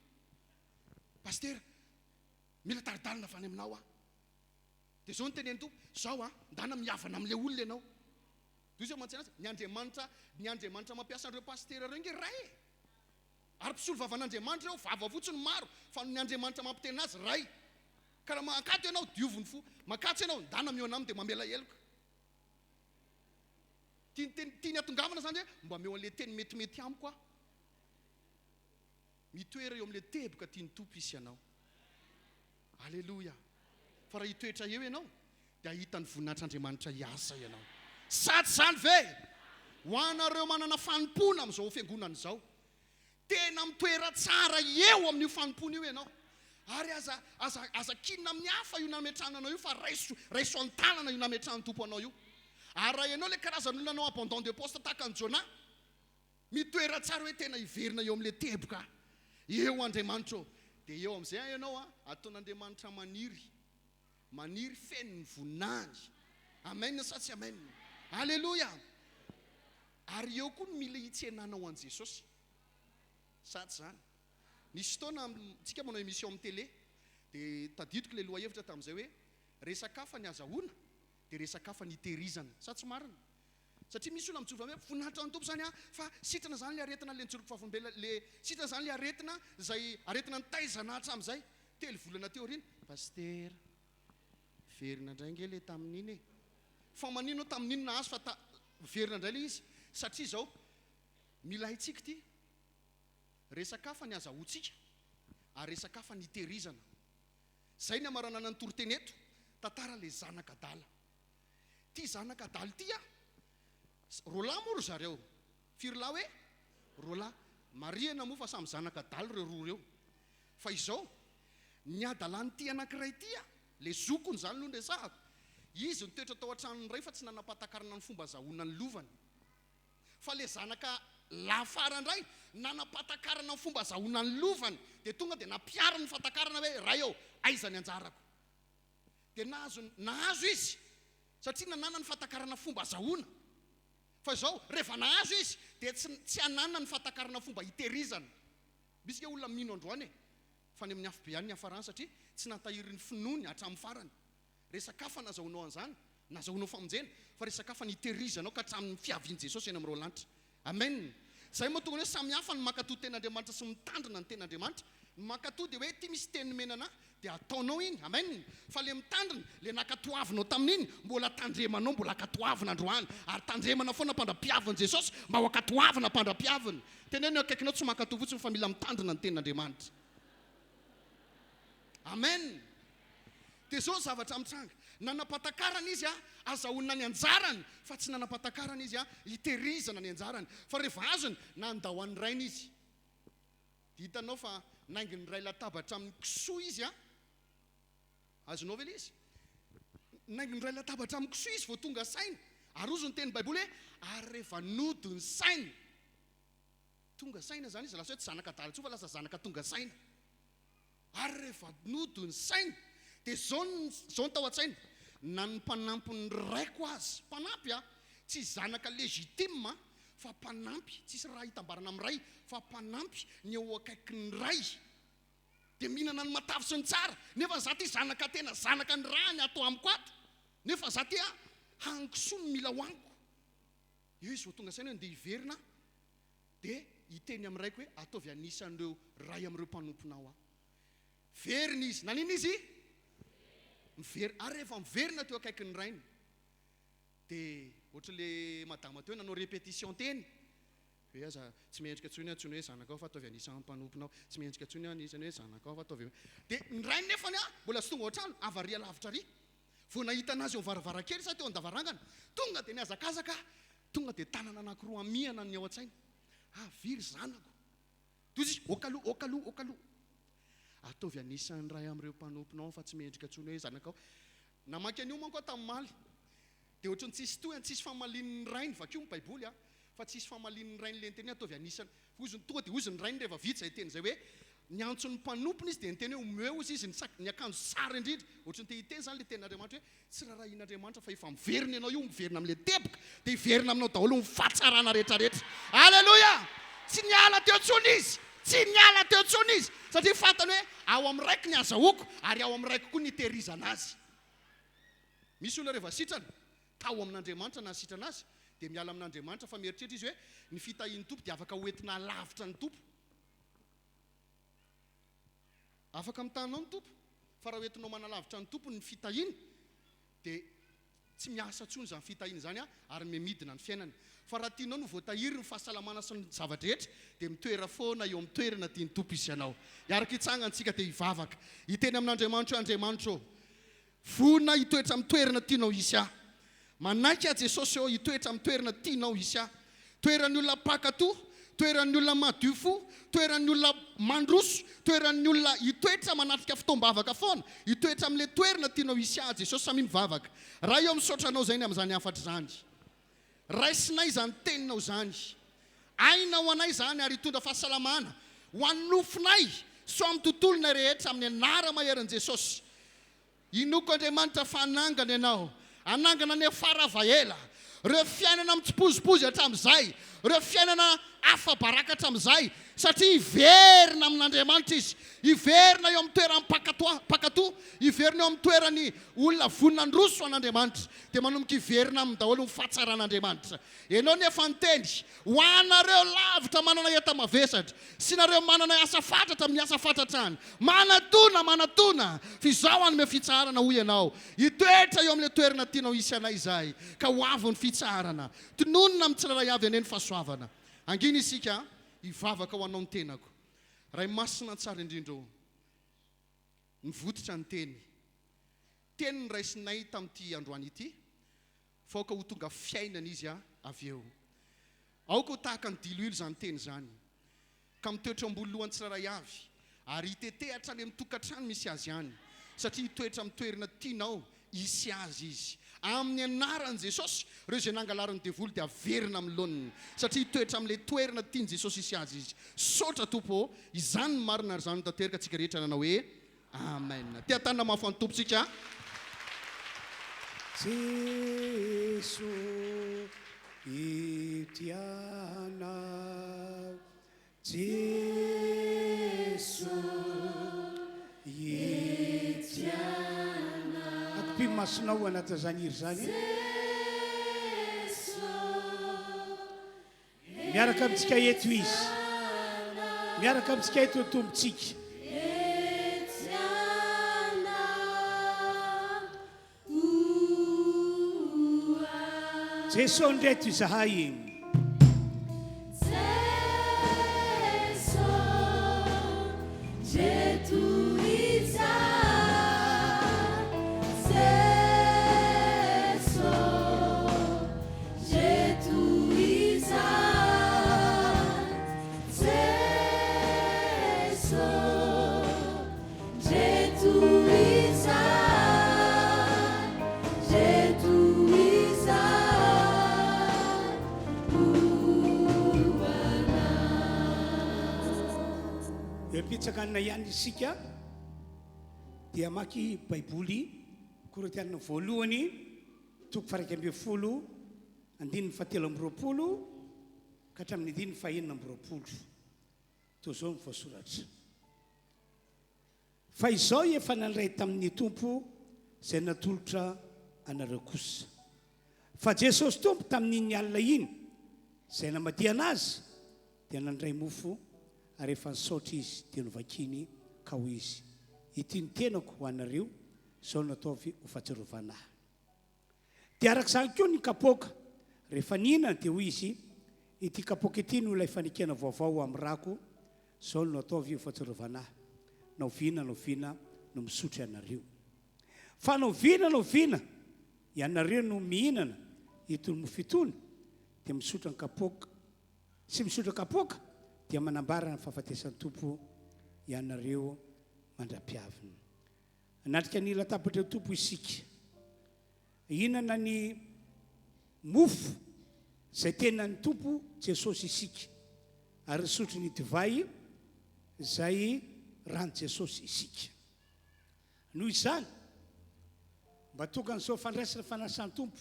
paster mila taridalina avany aminao dia zao nyteneny tompo zao ndana miavana amin'le olona ianao dia izy amantsy azy ny andriamanitra mampiasa an'ireo pastera reo nge ray ary mpisolo vavan'andriamanitra eo vava fotsiny maro fa ny andriamanitra mampitena azy ray ka raha makato ianao dioviny fo makato ianao ndana meo anaminy dia mamela eloka tiany atongavana zany hoe mba meo an'le teny metimety amiko mitoera eo amin'le teboka tiany tompo isy ianao alleloia fa raha hitoetra eo ianao dia ahita ny voninahitr'andriamanitra hiasa ianao saty zany ve ho anareo manana fanompona amin'izao fiangonana izao tena mitoera tsara eo amin'io fanompona io ianao ary aza kinina amin'ny hafa io nametrananao io fa raiso an-tanana io nametran'ny tompo anao io ary raha ianao le karazan'olona anao abandon de poste tahaka ny Jona mitoera tsara hoe tena hiverina eo amin'le teboka eo Andriamanitra dia eo amin'izay ianao ataon'Andriamanitra maniry feno ny voninahiny amen sa tsy amen alleluia ary eo koa mila hitsenanao an' Jesosy satsy zany nisy fotoana tsika manao émission amin'ny télé dia tadidiko le loha hevitra tamin'izay hoe resakafa ny azahoana dia resakafa ny hitehirizana sa tsy marina satria misy olona mitsova hoe voninahitra ny tompo zany fa sitrana zany le aretina le nitsoroko favombela le sitrana zany le aretina zay aretina nitaizana hatramin'izay telo volana teo riny paster verina indray nge le tamin'iny e fa manino tamin'iny nahazo fa verina indray le izy satria zao mila haitsika ty resakafa ny azahoantsika ary resakafa ny hitehirizana zay ny amaranana ny toroteny eto tantara le zanak'adala ty zanak'adala ty rola moa ro zareo firy lahy hoe rola mariana moa fa samy zanak'adala reo roa reo fa izao ny adalany ty anankiray ty le zokony zany aloha ndresahako izy nitoetra tao an-tranony ray fa tsy nanapatakarana ny fomba zahoana ny lovany fa le zanaka lafara indray nanapatakarana ny fomba zahoana ny lovany dia tonga dia napiara ny fatakarana hoe ray eo aiza ny anjarako dia nahazo izy satria nanana ny fatakarana fomba zahoana fa izao rehefa nahazo izy dia tsy hanana ny fatakarana fomba hitehirizana misy ke olona mino androany fa ny amin'ny hafobe any ny hafarany satria tsy natahiry ny finoany hatramin'ny farany resakafa nazahoanao an'izany nazahoanao famonjena fa resakafa ny hitehirizanao ka hatramin'ny fiavian'i Jesosy eny amin'ireo lanitra amen zay moa tonga hoe samy hafa ny mankatoa ten'Andriamanitra sy mitandrina ny ten'Andriamanitra ny mankatoa dia hoe ty misy teny menana dia ataonao iny amen fa le mitandrina le nakatoavinao tamin'iny mbola tandremanao mbola akatoavina androany ary tandremana foana mpandra-piavin'i Jesosy mba ho akatoavina mpandra-piaviny teneny akaikinao tsy mankatoa fotsiny fa mila mitandrina ny ten'Andriamanitra amen dia zao zavatra mitranga nanapatakarana izy azahoana ny anjarany fa tsy nanapatakarana izy hitehirizana ny anjarany fa rehefa azony nandao an'ny rainy izy hitanao fa naingy ny ray latabatra amin'ny kisoa izy azonao ve le izy naingy ny ray latabatra amin'ny kisoa izy vao tonga sainy ary ozy ny teny baiboly hoe ary rehefa nody ny sainy tonga saina zany izy lasa hoe tsy zanak'adala tsoa fa lasa zanaka tonga saina ary rehefa nody ny sainy dia zao ny tao an-tsaina na ny mpanampy ny raiko azy mpanampy tsy zanaka legitime fa mpanampy tsisy raha hitambarana amin'ny ray fa mpanampy ny eo akaiky ny ray dia mihinana ny matavy sy ny tsara nefa za ty zanaka tena zanaka ny raha ny atao amiko ato nefa za ty hangisoa ny mila hoaniko io izy vao tonga saina hoe ndeha hiverina dia hiteny amin'ny raiko hoe ataovy anisan'ireo ray amin'ireo mpanomponao verina izy nanina izy miverina ary rehefa miverina teo akaiky ny rainy dia ohatra le madama teo nanao répétition teny hoe aza tsy miendrika tsony antsony hoe zanakao fa ataovy anisan'ny mpanomponao tsy miendrika tsony anisany hoe zanakao fa ataovy dia ny rainy nefany mbola sy tonga ohatrano avaria lavitra ry vao nahita anazy eo varavarankely sa teo an-davarangana tonga dia niazakazaka tonga dia tanana anankiroa amihana ny ao an-tsaina viry zanako tozy okaloha ataovy anisan'ny ray amin'ireo mpanomponao fa tsy miendrika tsony hoe zanakao namaky an'io manko tamin'ny maly dia ohatrany tsisy toy tsisy famalian'ny rainy vakio ny baiboly fa tsisy famalian'ny rainy le nyteny ataovy anisany tonga dia ozy ny rainy rehefa vita zay teny zay hoe ny antson'ny mpanompony izy dia ny teny hoe omeo izy ny akanjo sara indrindra ohatrany te hiteny zany le tenin'Andriamanitra hoe tsy rarahin'Andriamanitra fa efa miverina ianao io miverina amin'le teboka dia hiverina aminao daholo mifatsarana rehetrarehetra alleloia tsy niala teo tsony izy tsy niala teo tsony izy satria fantany hoe ao amin'ny raiky ny azahoako ary ao amin'ny raiky koa ny tehirizana azy misy olona rehefa sitrana tao amin'Andriamanitra na sitrana azy dia miala amin'Andriamanitra fa mieritreritra izy hoe ny fitahian'ny tompo dia afaka hoentina lavitra ny tompo afaka mitanao ny tompo fa raha hoentinao manalavitra ny tompo ny fitahiana dia tsy miasa tsony zany fitahiana zany ary memidina ny fiainana fa raha tianao no voatahiry ny fahasalamana sy ny zavatra rehetra dia mitoera foana eo amin'ny toerana tiany tompo izy ianao iaraka hitsangantsika dia hivavaka hiteny amin'Andriamanitra hoe Andriamanitra ô vonina hitoetra amin'ny toerana tianao isy aho manaiky a Jesosy eo hitoetra amin'ny toerana tianao isy aho toeran'ny olona pakato toeran'ny olona madio fo toeran'ny olona mandroso toeran'ny olona hitoetra manatrika fitombavaka foana hitoetra amin'le toerana tianao isy aho Jesosy samy mivavaka raha eo misotranao zay ny amin'izany afatra zany raisinay zany teninao zany ainao anay zany ary hitondra fahasalamana ho an'ny nofinay so amin'ny tontolona rehetra amin'ny anara maheran'i Jesosy inoko Andriamanitra fa anangana ianao anangana ny faravahela reo fiainana mitsipozipozy hatramin'izay reo fiainana afa-baraka hatramin'izay satria hiverina amin'Andriamanitra izy hiverina eo amin'ny toerany pakato hiverina eo amin'ny toerany olona vonina androso an'Andriamanitra dia manomboka hiverina amin'ny daholo ny fahatsaraan'Andriamanitra ianao nefa niteny ho anareo lavitra manana eta mavesatra sy nareo manana asa fatratra amin'ny asa fatratrany manatona fizao anome fitsarana ho ianao hitoetra eo amin'le toerana tianao isy anay izay ka ho avy ny fitsarana tononona amin'ny tsiraray avy aneny fahasoavana angina isika hivavaka ho anao ny tenako ray masina tsara indrindra eo nivototra ny teny ny raisinay tamin'ity androany ity fa aoka ho tonga fiainana izy avy eo aoka ho tahaka ny diloilo zany teny zany ka mitoetra ambony lohan'ny tsiraray avy ary hitetehatra any amin'ny tokantrano misy azy ihany satria hitoetra amin'ny toerana tianao isy azy izy amin'ny anaran'i Jesosy reo izay nangalarany devoly dia averina amin'ny loniny satria hitoetra amin'le toerana tiany Jesosy isy azy izy sotra tompo izany ny marina ary zany tanteraka antsika rehetra nanao hoe amen tia tanina mafo any tompontsika Jesu itianao Jesu itianao akopy masonao anaty zany iry zany miaraka amintsika eto izy miaraka amintsika eto tompontsika Jesu ndreto izahay pitsakana ihany isika dia maky baiboly Korintianina voalohany toko faha 1 andininy fahatelo amby roapolo ka hatramin'ny andininy fahaenina amby roapolo toa zao ny voasoratra fa izao efa nandray tamin'ny tompo izay natolotra anareo kosa fa Jesosy tompo tamin'iny alina iny izay namadiana azy dia nandray mofo ary efa nisaotra izy dia novakiny ka ho izy ity ny tenako ho anareo izao nataovy ho fahatsiarovana ahy dia arak'izany koa ny kapoaka rehefa nihinana dia ho izy ity kapoaka ity no ilay fanekena vaovao amin'ny rako izao no nataovy ho fahatsiarovana ahy naoviana no misotro ianareo fa naoviana ianareo no mihinana itony mofo itony dia misotra ny kapoaka sy misotra kapoaka dia manambara ny fahafatesan'ny tompo ianareo mandra-piavina anatrika ny latabatra tompo isika inana ny mofo izay tena ny tompo Jesosy isika ary sotro ny divay izay rany jesosy isika noho izany mba tokan'izao fandraisana fanasan'ny tompo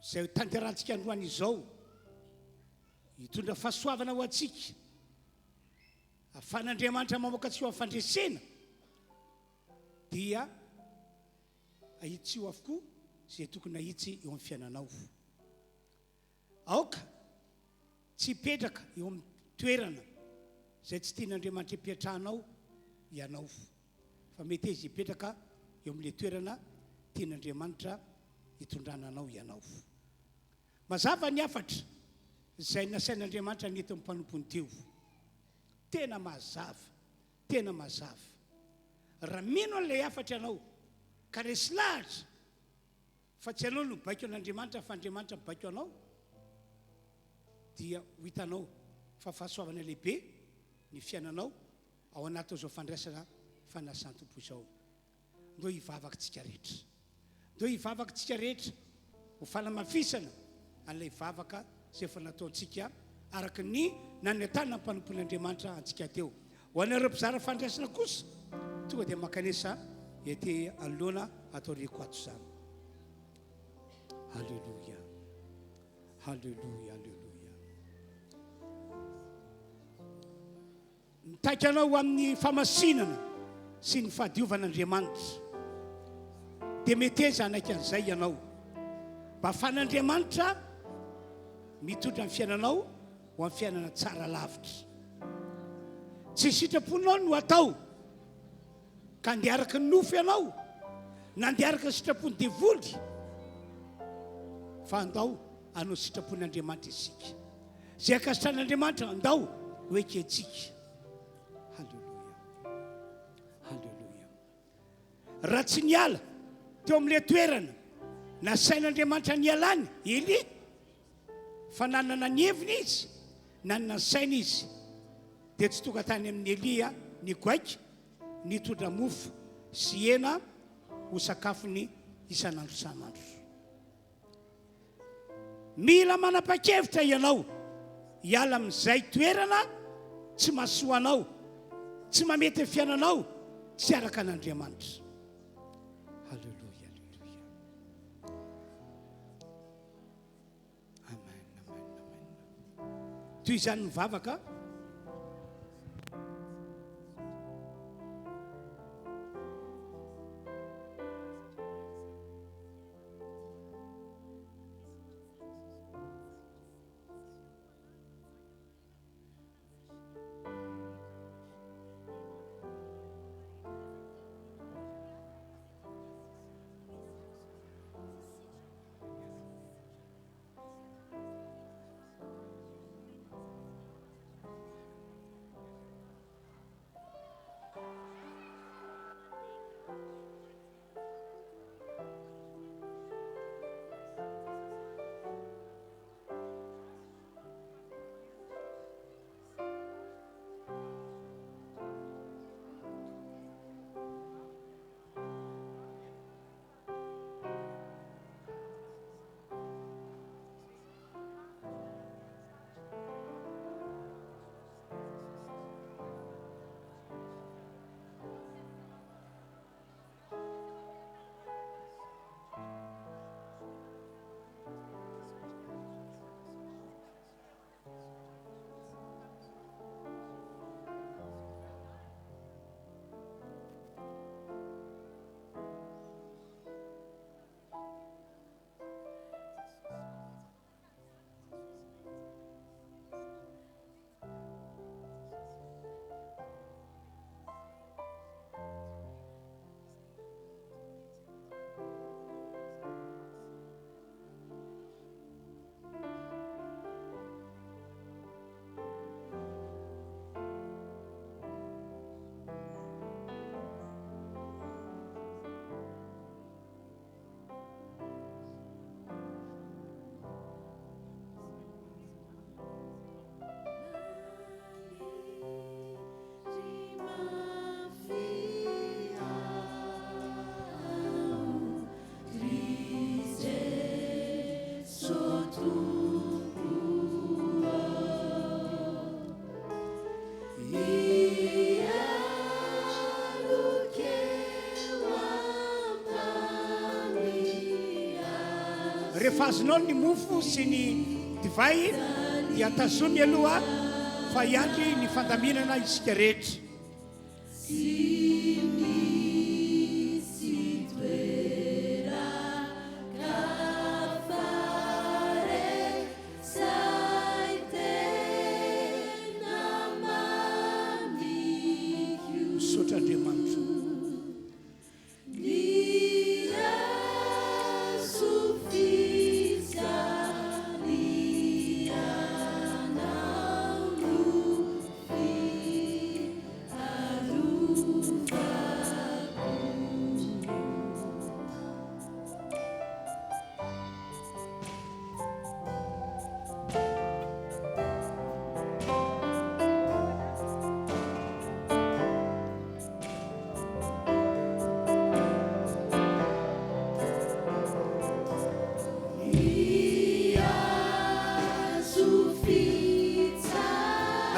izay tanterantsika androany izao hitondra fahasoavana ho atsika ahafan'Andriamanitra mamoaka antsika ho amin'ny fandresena dia ahitsy io avokoa izay tokony ahitsy eo amin'ny fiainanao aoka tsy hipetraka eo amin'ny toerana izay tsy tian'Andriamanitra hipetrahanao ianao fa mety izy hipetraka eo amin'ilay toerana tian'Andriamanitra hitondrananao ianao mazava ny afatra izay nasain'Andriamanitra nety amin'ny mpanompony teo tena mazava raha mino an'ilay afatra ianao ka resy lahatra fa tsy anao no baiko an'Andriamanitra fa Andriamanitra mibaiko anao dia ho hitanao fa fahasoavana lehibe ny fiainanao ao anatin'izao fandraisana fanasan'ny tompo izao ndeo hivavaka tsika rehetra ho fanamafisana an'ilay vavaka izay efa nataontsika araka ny nanentana mpanompon'Andriamanitra antsika teo ho anareo mpizara fandraisana kosa tonga dia makanesa ety aloana atao reko ato zany halleluia mitaiky anao amin'ny famasinana sy ny fahadiovan'Andriamanitra dia mety zany an'izay ianao mba ahafan'Andriamanitra mitondra ny fiainanao ho amin'ny fiainana tsara lavitra tsy sitraponao no atao ka andeha araka ny nofo ianao na andeha araka ny sitrapony devoly fa andao anao sitrapon'Andriamanitra isika izay akasitran'Andriamanitra andao ho ekentsika halleluia raha tsy niala teo amin'ilay toerana nasain'Andriamanitra nialany Eli fa nanana ny heviny izy nanana ny saina izy dia tsy tonga tany amin'ny Elia ny goaika nitondra mofo sy hena ho sakafony isan'andro mila manapa-kevitra ianao hiala amin'izay toerana tsy mahasoa anao tsy mamety ny fiainanao tsy araka an'Andriamanitra halleluia amen toy izany mivavaka rehefa azonao ny mofo sy ny divay dia tazomy aloha fa iandry ny fandaminana isika rehetra.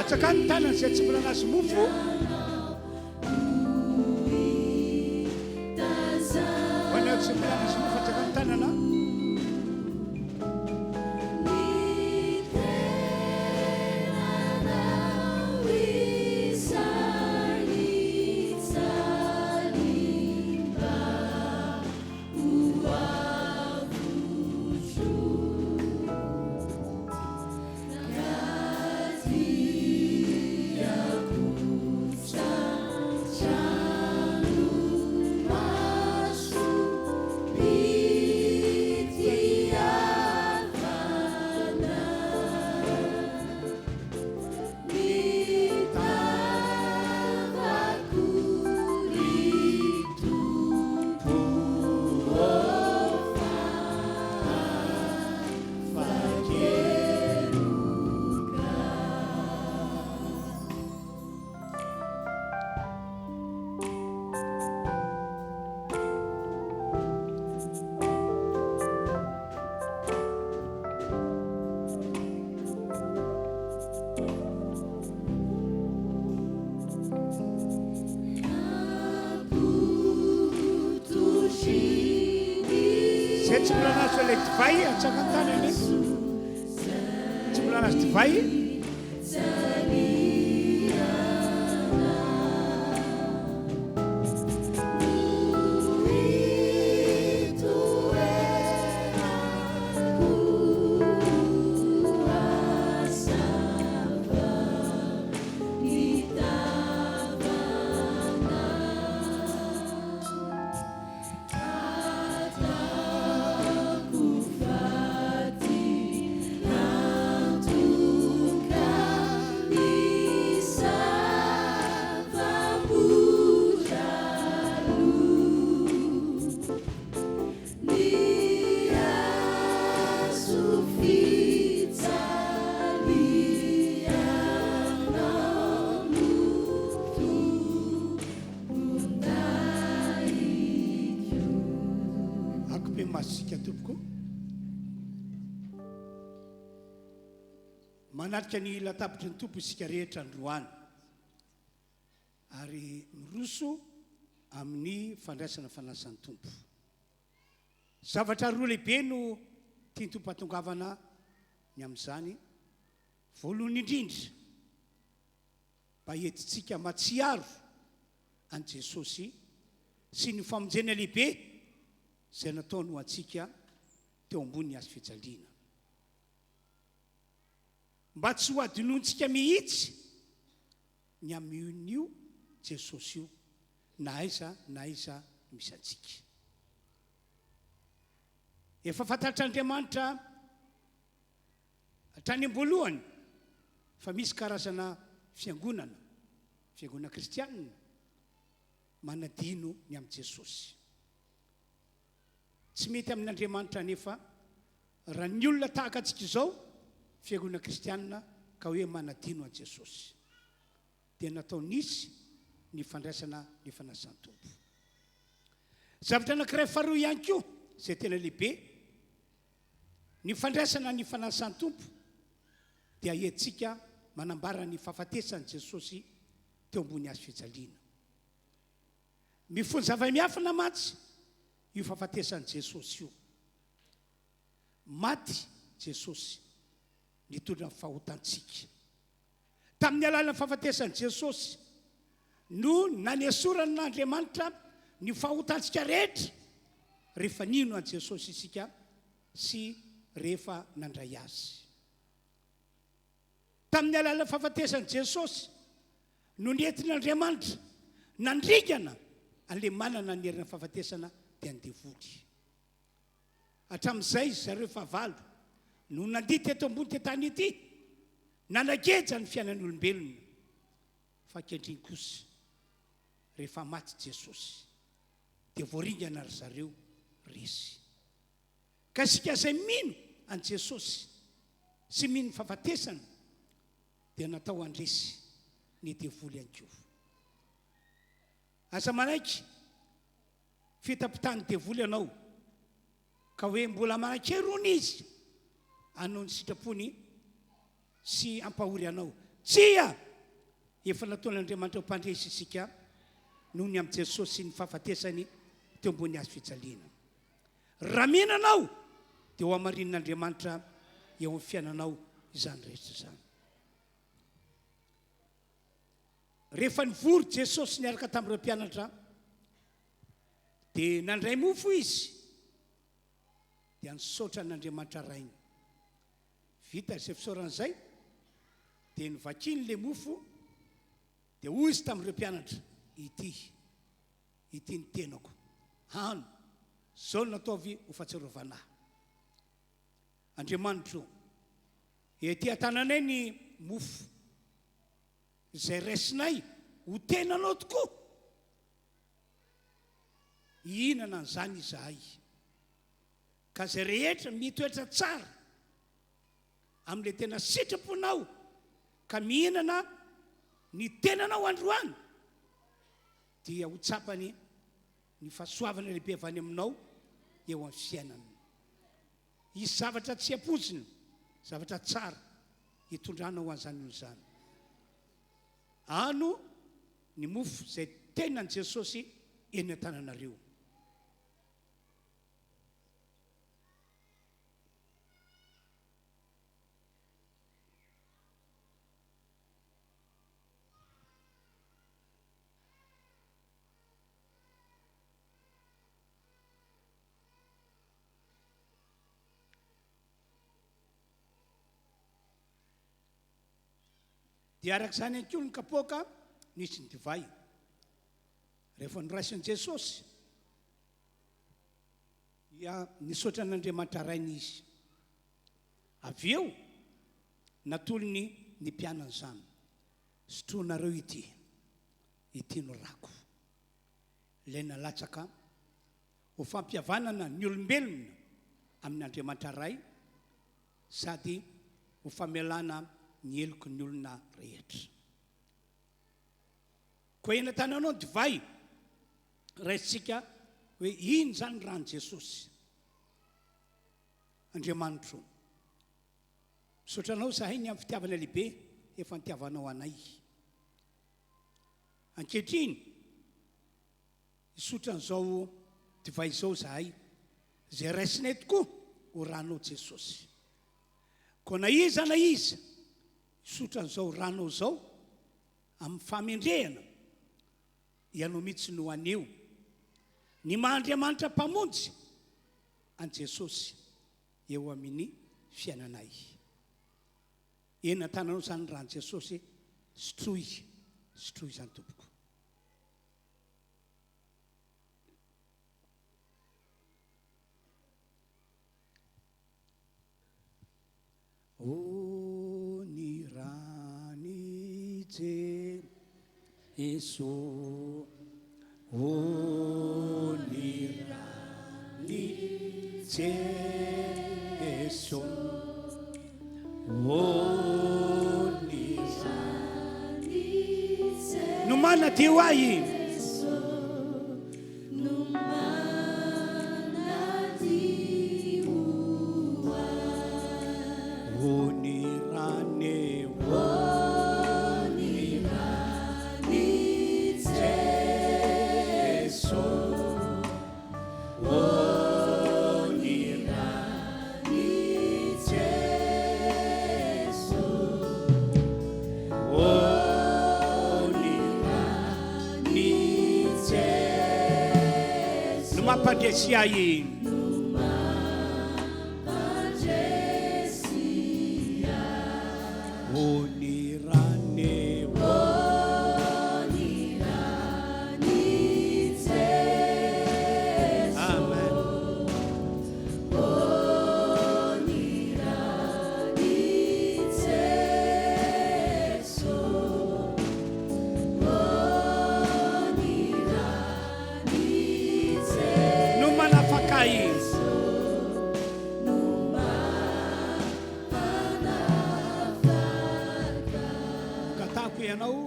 Atsaka ny tanana izay tsy mbola nazo mofo. Ho anao tsy mbola nazo mofo atsaka ny tanana. Zay tsy mbola nazo ilay divay atsaka ny tanana eto. Tsy mbola nazo divay. Masika tompoko manarika ny latabatra ny tompo isika rehetra androany ary miroso amin'ny fandraisana fanasan'ny tompo. Zavatra roa lehibe no tiany tompo atongavana ny amin'izany. Voalohany indrindra mba entintsika matsiaro an Jesosy sy ny famonjena lehibe izay nataony ho antsika teo ambony hazo fijaliana. Mba tsy ho adinoantsika mihitsy ny amin'io Jesosy io na aiza misy antsika. Efa fantatr'Andriamanitra hatrany am-boalohany fa misy karazana fiangonana kristianina manadino ny amin'ny Jesosy. Tsy mety amin'Andriamanitra nefa raha ny olona tahaka antsika izao fiangonana kristianina ka hoe manadino an Jesosy. Dia natao nisy ny fandraisana ny fanasan'ny tompo. Zavatra anankiray faharoa ihany koa izay tena lehibe, ny fandraisana ny fanasan'ny tompo dia entsika manambara ny fahafatesan'i Jesosy teo ambony hazo fijaliana. Mifony zava-miafina mantsy io fahafatesan'i Jesosy io. maty jesosy nitondra ny fahotantsika tamin'ny alalany fahafatesany jesosy no nanesorana n'Andriamanitra ny fahotantsika rehetra rehefa nino an jesosy isika sy rehefa nandray azy tamin'ny alalany fahafatesany jesosy no nentin'Andriamanitra nandrigana an'le manana ny herina fahafatesana dia ny devoly hatramin'izay zareo favalo no nandity eto ambony tetany ity nanageja ny fiainan'ny olombelona fa ankehitriny kosa rehefa maty jesosy dia voaringana ry zareo resy ka isika izay mino an jesosy sy mino ny fahafatesana dia natao andresy ny devoly ankoa aza manaiky fitapitany devoly ianao ka hoe mbola manan-kerony izy anao ny sitrapony sy ampahory anao tsia efa nataon'Andriamanitra mpandresy isika noho ny amin'i jesosy sy ny fahafatesany teo ambony azy fijaliana raha mihinanao dia ho amarin'Andriamanitra eo amin'ny fiainanao izany rehetra izany rehefa nivory jesosy niaraka tamin'ireo mpianatra dia nandray mofo izy dia nisaotra n'Andriamanitra rainy vita izay fisaoran'izay dia nivakiny le mofo dia hoy izy tamin'ireo mpianatra ity ny tenako hano zao no nataovy ho fahatsiarovanahy Andriamanitra ety an-tananay ny mofo izay raisinay ho tenanao tokoa ihinana an'izany izahay ka zay rehetra mitoetra tsara amin'le tena sitraponao ka mihinana ny tenanao androany dia ho tsapany ny fahasoavana lehibe avy any aminao eo amin'ny fiainana isy zavatra tsy ampozina zavatra tsara hitondranao an'izany olo izany ano ny mofo izay tenany jesosy eny an-tananareo dia arak'izany ankoa ny kapoaka nisy ny divay rehefa noraisin'i jesosy dia nisaotra n'Andriamanitra rainy izy avy eo natolony ny mpianany izany sotroinareo ity no rako ilay nalatsaka ho fampihavanana ny olombelona amin'Andriamanitra ray sady ho famelana ny eloko ny olona rehetra koa eny an-tananao ny divay raisitsika hoe ino zany rano jesosy Andriamanitra misaotranao zahay ny amin'ny fitiavana lehibe efa nitiavanao anay ankehitriny isotran'izao divay izao zahay zay raisinay tokoa ho ranao jesosy koa na iza isotran'izao ranao zao amin'ny famendrehana ianao mihitsy no aneo ny maha-Andriamanitra mpamonjy an jesosy eo amin'ny fiainanay eny an-tananao zany rahan jesosy sotroy zany tompoko ny rany Jesu ny rany Jesu ny rany no mana Dio ahy mampandresia iny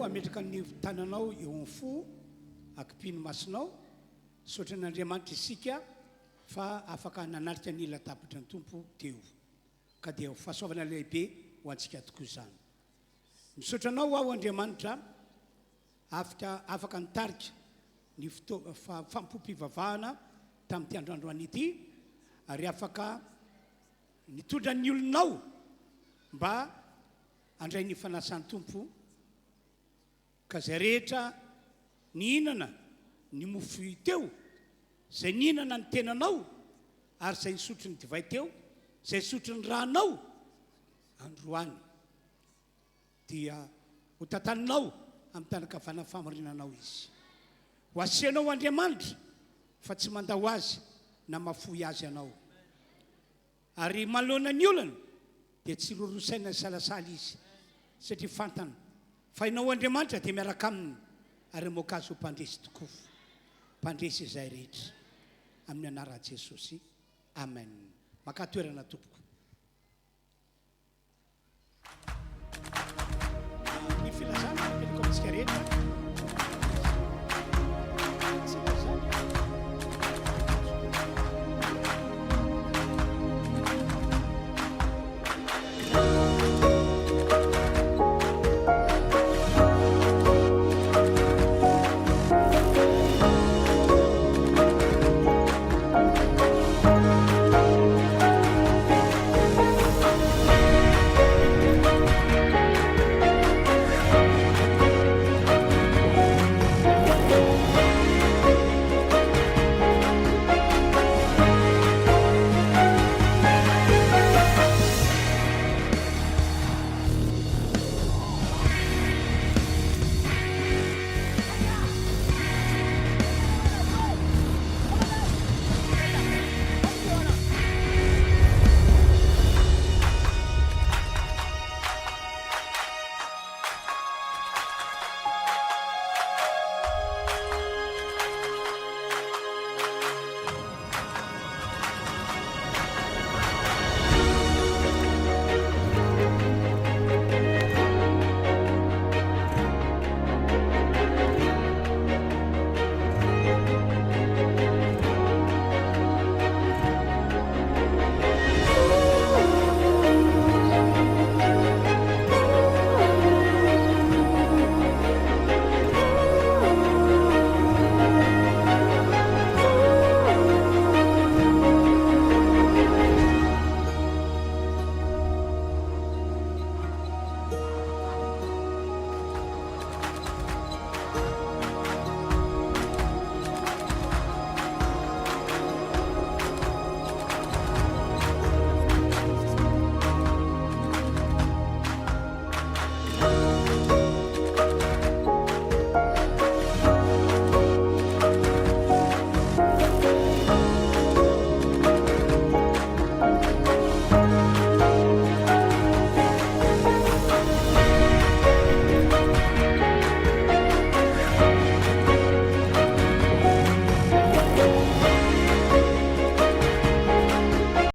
ametraka ny tananao eo amin'ny fo akipiny masonao sotra n'Andriamanitra isika fa afaka nanarika ny latapatra ny tompo teo ka dia fahasoavana lehibe ho antsika tokoa izany misaotra anao aho Andriamanitra afaka nitarika ny fampompivavahana tamin'ity androandroany ity ary afaka nitondra ny olonao mba andray ny fanasan'ny tompo ka zay rehetra nihinana ny mofo teo zay nihinana ny tenanao ary zay nisotro ny divay teo zay sotro ny ranao androany dia ho tantaninao amin'ny tanakavana famarinanao izy ho asianao Andriamanitra fa tsy mandao azy na mafoy azy anao ary malona ny olana dia tsy rorosaina salasala izy satria fantana fa ianao Andriamanitra dia miaraka aminy ary mokazo ho mpandresy tokoa mpandresy izay rehetra amin'ny anaran'i Jesosy amen maka toerana tompoko ny filazana pelikomantsika rehetra